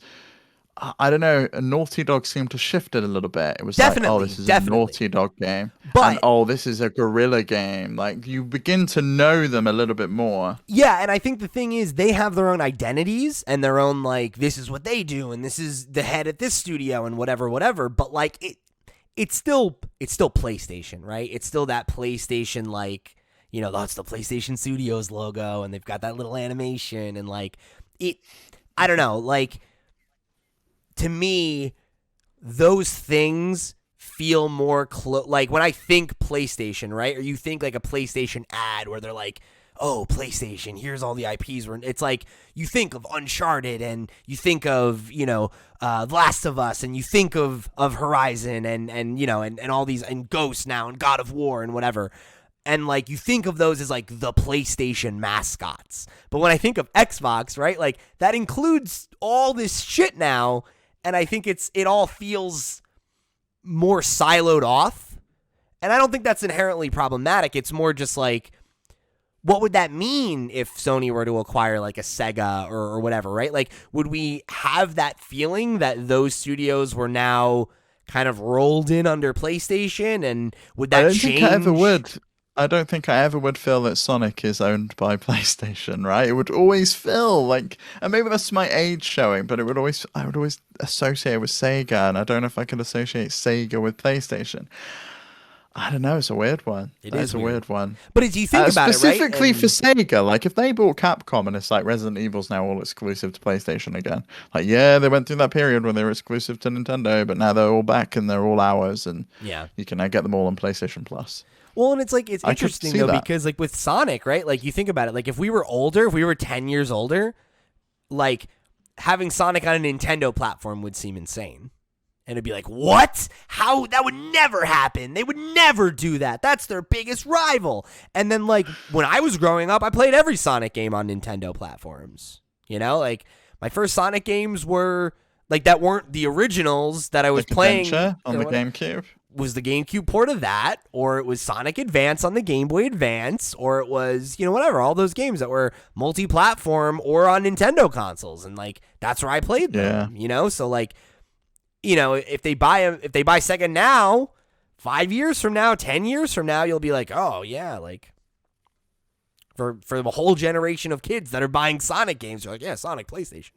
I don't know, Naughty Dog seemed to shift it a little bit. It was like, oh, Definitely, this is a definitely. Naughty Dog game, and But oh, this is a Guerrilla game. Like you begin to know them a little bit more. yeah, and I think the thing is they have their own identities and their own like this is what they do and this is the head at this studio and whatever. But like it's still PlayStation, right? It's still that PlayStation like that's the PlayStation Studios logo and they've got that little animation and like it. I don't know, like to me, those things feel more like when I think PlayStation, right? Or you think like a PlayStation ad where they're like, "Oh, PlayStation, here's all the IPs." It's like you think of Uncharted and you think of Last of Us and you think of Horizon and all these and Ghost now and God of War and whatever. And like you think of those as like the PlayStation mascots. But when I think of Xbox, right? Like that includes all this shit now. And I think it all feels more siloed off. And I don't think that's inherently problematic. It's more just like, what would that mean if Sony were to acquire like a Sega or whatever, right? Like, would we have that feeling that those studios were now kind of rolled in under PlayStation? And would that change? Think I ever would. I don't think I ever would feel that Sonic is owned by PlayStation, right? It would always feel like, and maybe that's my age showing, but I would always associate with Sega, and I don't know if I could associate Sega with PlayStation. I don't know. It's a weird one. It is a weird one. But as you think about it, right? Specifically for Sega, like if they bought Capcom and it's like Resident Evil's now all exclusive to PlayStation again. Like, yeah, they went through that period when they were exclusive to Nintendo, but now they're all back and they're all ours, and you can now get them all on PlayStation Plus. Well, and it's like it's interesting though because like with Sonic, right? Like you think about it, like if we were older, if we were 10 years older, like having Sonic on a Nintendo platform would seem insane. And it'd be like, "What? How? That would never happen. They would never do that. That's their biggest rival." And then like when I was growing up, I played every Sonic game on Nintendo platforms. Like my first Sonic games were like that weren't the originals that I was playing on the GameCube. Was the GameCube port of that, or it was Sonic Advance on the Game Boy Advance, or it was, whatever, all those games that were multi-platform or on Nintendo consoles, and like that's where I played them. So like, if they buy Sega now, 5 years from now, 10 years from now, you'll be like, oh yeah, like for the whole generation of kids that are buying Sonic games, you're like, yeah, Sonic PlayStation,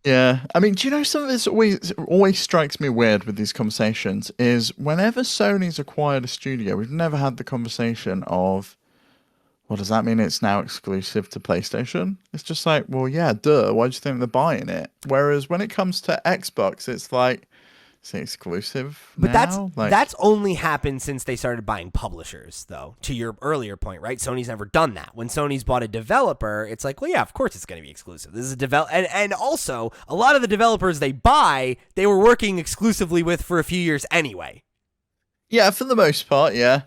Yeah, I mean, do you know something that's always strikes me weird with these conversations is whenever Sony's acquired a studio, we've never had the conversation of, well, does that mean it's now exclusive to PlayStation? It's just like, well, yeah, duh. Why do you think they're buying it? Whereas when it comes to Xbox, it's like, it's exclusive But now? that's only happened since they started buying publishers, though, to your earlier point, right? Sony's never done that. When Sony's bought a developer, it's like, well, yeah, of course it's going to be exclusive. This is and also, a lot of the developers they buy, they were working exclusively with for a few years anyway. Yeah, for the most part, yeah.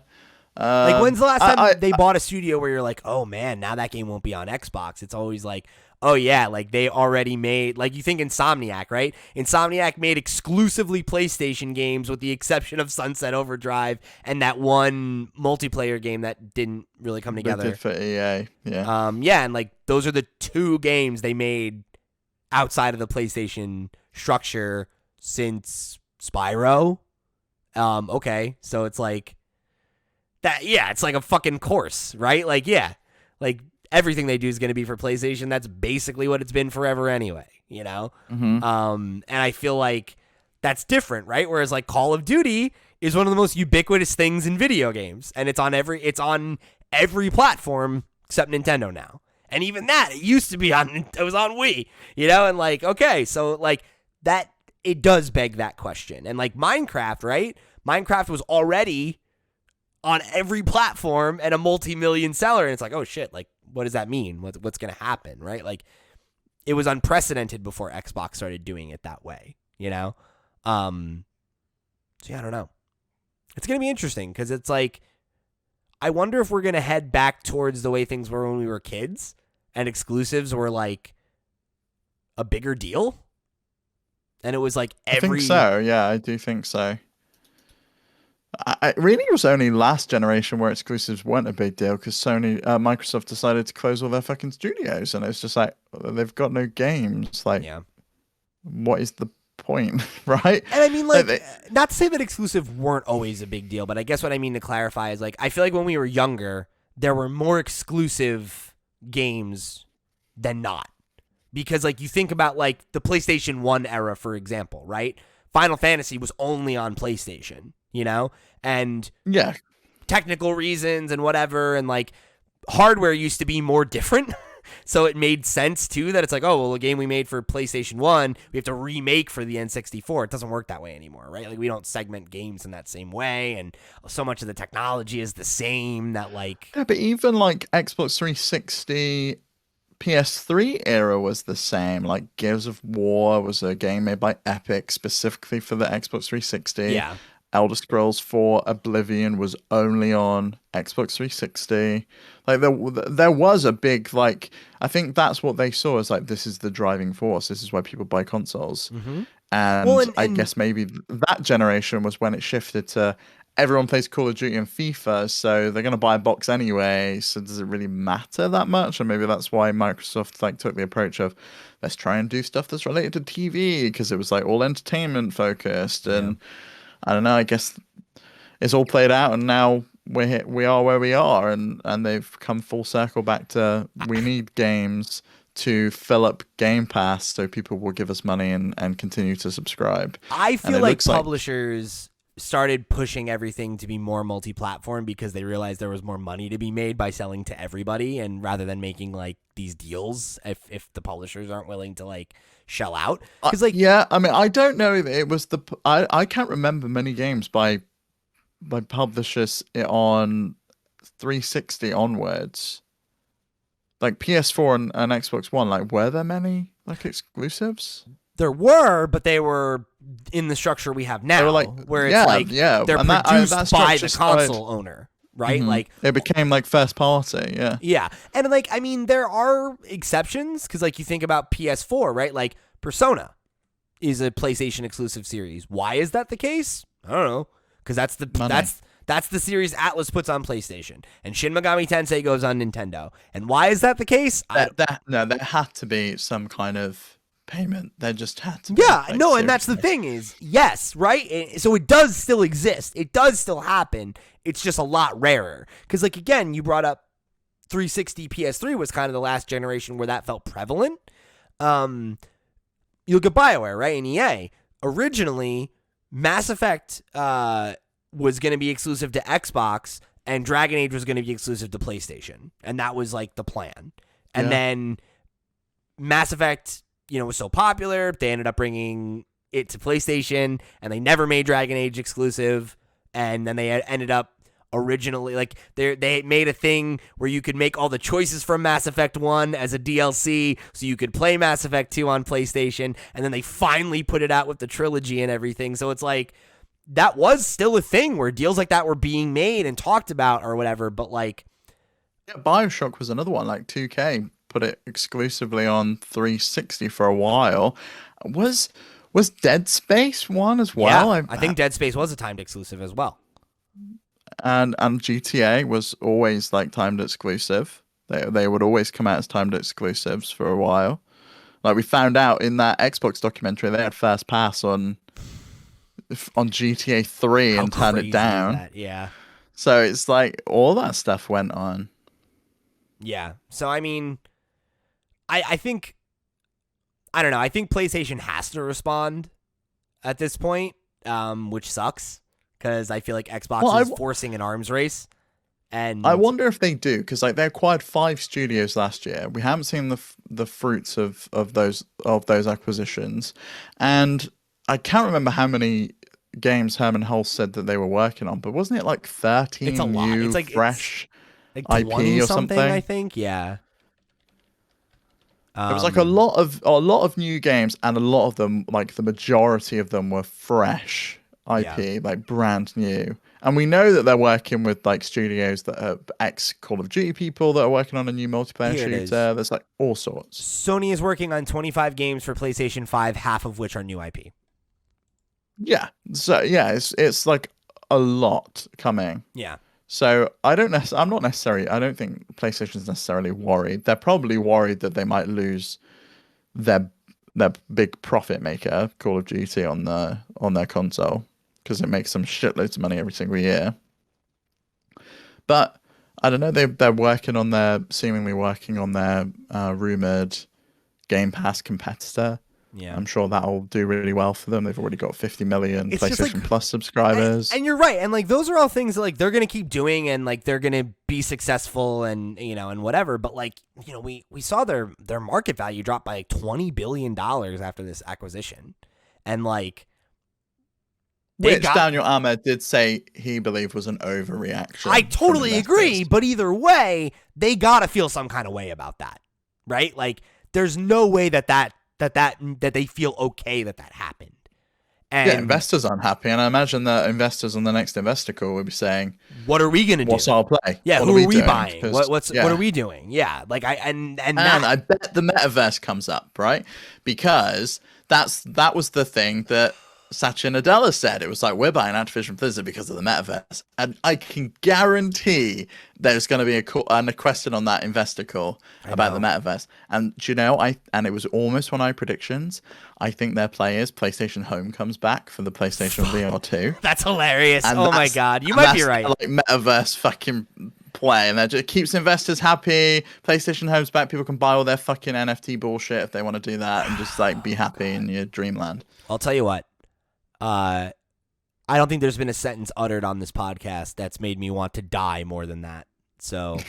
Like, when's the last time they bought a studio where you're like, oh, man, now that game won't be on Xbox? It's always like, oh, yeah, like they already made, like you think Insomniac, right? Insomniac made exclusively PlayStation games with the exception of Sunset Overdrive and that one multiplayer game that didn't really come together. They did for EA, yeah. And like those are the two games they made outside of the PlayStation structure since Spyro. Okay, so it's like that, yeah, it's like a fucking course, right? Like, yeah, like everything they do is going to be for PlayStation. That's basically what it's been forever anyway, Mm-hmm. And I feel like that's different, right? Whereas like Call of Duty is one of the most ubiquitous things in video games, and it's on every platform except Nintendo now. And even that, it used to be it was on Wii, and like, okay, so like that, it does beg that question. And like Minecraft, right? Minecraft was already on every platform and a multi-million seller, and it's like, oh shit, like what does that mean? What's going to happen, right? Like it was unprecedented before Xbox started doing it that way, So yeah, I don't know. It's going to be interesting because it's like, I wonder if we're going to head back towards the way things were when we were kids and exclusives were like a bigger deal. And it was like I think so. Yeah, I do think so. I really, it was only last generation where exclusives weren't a big deal because Microsoft decided to close all their fucking studios, and it's just like they've got no games. Like, yeah. what is the point, right? And I mean, Like, like, not to say that exclusive weren't always a big deal, but I guess what I mean to clarify is, like, I feel like when we were younger, there were more exclusive games than not. Because, like, you think about, like, the PlayStation 1 era, for example, right? Final Fantasy was only on PlayStation, you know? And yeah, technical reasons and whatever, and, like, hardware used to be more different. So it made sense, too, that it's like, oh, well, a game we made for PlayStation 1, we have to remake for the N64. It doesn't work that way anymore, right? Like, we don't segment games in that same way, and so much of the technology is the same that, like... yeah, but even like Xbox 360, PS3 era was the same. Like Gears of War was a game made by Epic specifically for the Xbox 360. Yeah. Elder Scrolls 4 Oblivion was only on Xbox 360. Like there was a big, like, I think that's what they saw as like, this is the driving force. This is why people buy consoles. Mm-hmm. And Well, I guess maybe that generation was when it shifted to everyone plays Call of Duty and FIFA, so they're going to buy a box anyway. So does it really matter that much? And maybe that's why Microsoft like took the approach of, let's try and do stuff that's related to TV, because it was like all entertainment focused. And I don't know, I guess it's all played out, and now we are where we are, and they've come full circle back to, we need games to fill up Game Pass so people will give us money and continue to subscribe. I feel like publishers started pushing everything to be more multi-platform because they realized there was more money to be made by selling to everybody, and rather than making like these deals if the publishers aren't willing to like shell out. Because like yeah, I mean, I don't know if it was I can't remember many games by publishers on 360 onwards. Like PS4 and Xbox One, like, were there many like exclusives? There were, but they were in the structure we have now, where it's they're produced by the console owner, right? Mm-hmm. Like it became like first party, yeah. And like, I mean, there are exceptions because like you think about PS4, right? Like Persona is a PlayStation exclusive series. Why is that the case? I don't know, because that's the series Atlas puts on PlayStation, and Shin Megami Tensei goes on Nintendo. And why is that the case? There had to be some kind of payment. There just had to be. Yeah, like, no, and that's the thing is, yes, right? So it does still exist. It does still happen. It's just a lot rarer. Because, like, again, you brought up 360 PS3 was kind of the last generation where that felt prevalent. You look at BioWare, right, and EA. Originally, Mass Effect was going to be exclusive to Xbox, and Dragon Age was going to be exclusive to PlayStation. And that was, like, the plan. And then Mass Effect, you know, was so popular, they ended up bringing it to PlayStation, and they never made Dragon Age exclusive. And then they ended up originally, like, they made a thing where you could make all the choices from Mass Effect 1 as a DLC, so you could play Mass Effect 2 on PlayStation, and then they finally put it out with the trilogy and everything. So it's like, that was still a thing where deals like that were being made and talked about or whatever, but like... Yeah, BioShock was another one, like 2K put it exclusively on 360 for a while. Was Dead Space one as well? Yeah, I think Dead Space was a timed exclusive as well. And GTA was always like timed exclusive. They would always come out as timed exclusives for a while. Like we found out in that Xbox documentary, they had first pass on GTA 3 and turned it down. Yeah. So it's like all that stuff went on. Yeah. So I mean, I think, I don't know. I think PlayStation has to respond at this point, which sucks because I feel like Xbox is forcing an arms race. And I wonder if they do, because like they acquired 5 studios last year. We haven't seen the fruits of those acquisitions, and I can't remember how many games Herman Hulse said that they were working on, but wasn't it like 13 it's a lot. new it's like, fresh it's like IP or something? I think, yeah. It was like a lot of new games, and a lot of them, like the majority of them, were fresh IP, like brand new. And we know that they're working with like studios that are ex Call of Duty people that are working on a new multiplayer shooter. There's like all sorts. Sony is working on 25 games for PlayStation 5, half of which are new IP. Yeah. So yeah, it's like a lot coming. Yeah. So I don't think PlayStation's necessarily worried. They're probably worried that they might lose their their big profit maker, Call of Duty, on their console, because it makes them shitloads of money every single year. But I don't know. They're seemingly working on their rumored Game Pass competitor. Yeah, I'm sure that'll do really well for them. They've already got 50 million it's PlayStation Plus subscribers. And you're right. And like those are all things that like they're gonna keep doing, and like they're gonna be successful, and and whatever. But like we saw their market value drop by like $20 billion after this acquisition, and like which Daniel Ahmed did say he believed was an overreaction. I totally agree. But either way, they gotta feel some kind of way about that, right? Like there's no way that they feel okay that happened. And yeah, investors aren't happy, and I imagine that investors on the next investor call will be saying, "What are we going to do? What's our play? Yeah, what who are we buying? What yeah. are we doing? Yeah, like and I bet the metaverse comes up, right? Because that was the thing that Satya Nadella said. It was like, we're buying Activision Blizzard because of the metaverse, and I can guarantee there's going to be a question on that investor call about the metaverse. And do you know, and it was almost one of my predictions. I think their play is PlayStation Home comes back for the PlayStation VR 2. That's hilarious. Oh my god, you might be right. Like metaverse fucking play, and that just keeps investors happy. PlayStation Home's back. People can buy all their fucking NFT bullshit if they want to do that, and just like be happy in your dreamland. I'll tell you what. I don't think there's been a sentence uttered on this podcast that's made me want to die more than that. So,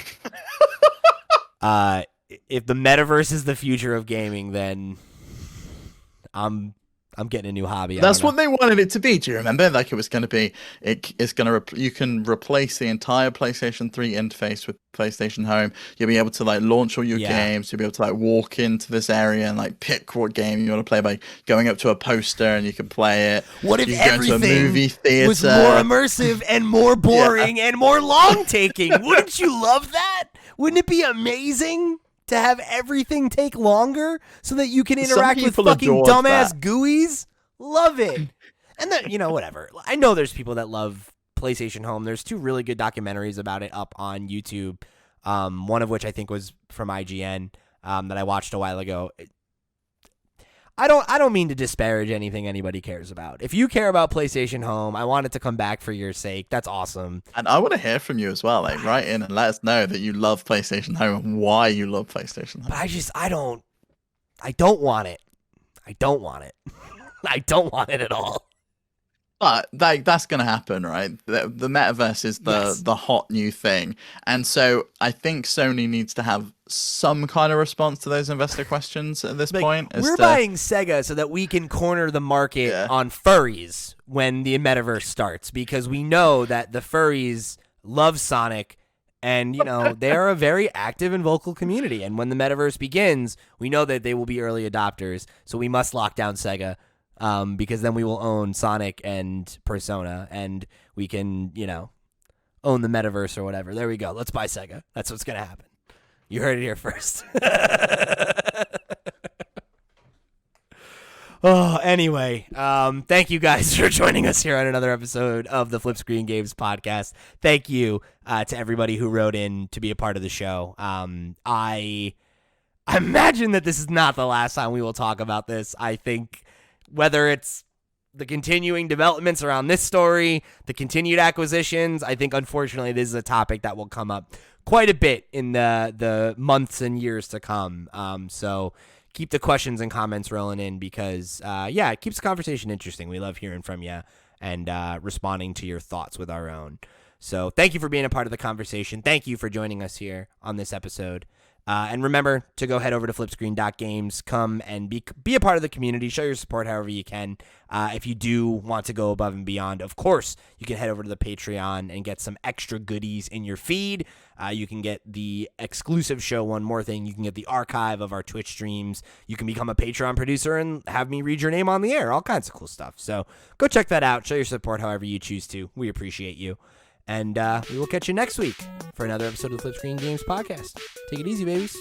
if the metaverse is the future of gaming, then I'm getting a new hobby. That's what they wanted it to be. Do you remember? Like it was going to be, it's going to, you can replace the entire PlayStation 3 interface with PlayStation Home. You'll be able to like launch all your games. You'll be able to like walk into this area and like pick what game you want to play by going up to a poster, and you can play it. What if everything go into a movie theater was more immersive and more boring and more long taking? Wouldn't you love that? Wouldn't it be amazing to have everything take longer so that you can interact with fucking dumbass GUIs? Love it. And then, whatever. I know there's people that love PlayStation Home. There's 2 really good documentaries about it up on YouTube. One of which I think was from IGN that I watched a while ago. I don't mean to disparage anything anybody cares about. If you care about PlayStation Home, I want it to come back for your sake. That's awesome. And I want to hear from you as well. Like, write in and let us know that you love PlayStation Home and why you love PlayStation Home. But I don't want it. I don't want it. I don't want it at all. But that's going to happen, right? The metaverse is the hot new thing. And so I think Sony needs to have some kind of response to those investor questions at this point. We're buying Sega so that we can corner the market on furries when the metaverse starts, because we know that the furries love Sonic, and, they are a very active and vocal community. And when the metaverse begins, we know that they will be early adopters. So we must lock down Sega. Because then we will own Sonic and Persona, and we can, own the metaverse or whatever. There we go. Let's buy Sega. That's what's going to happen. You heard it here first. Anyway, thank you guys for joining us here on another episode of the FlipScreen Games podcast. Thank you to everybody who wrote in to be a part of the show. I imagine that this is not the last time we will talk about this. I think whether it's the continuing developments around this story, the continued acquisitions, I think unfortunately this is a topic that will come up quite a bit in the months and years to come. So keep the questions and comments rolling in, because it keeps the conversation interesting. We love hearing from you and responding to your thoughts with our own. So thank you for being a part of the conversation. Thank you for joining us here on this episode. And remember to go head over to flipscreen.games, come and be a part of the community, show your support however you can. If you do want to go above and beyond, of course, you can head over to the Patreon and get some extra goodies in your feed. You can get the exclusive show, one more thing. You can get the archive of our Twitch streams. You can become a Patreon producer and have me read your name on the air, all kinds of cool stuff. So go check that out. Show your support however you choose to. We appreciate you. And we will catch you next week for another episode of the FlipScreen Games podcast. Take it easy, babies.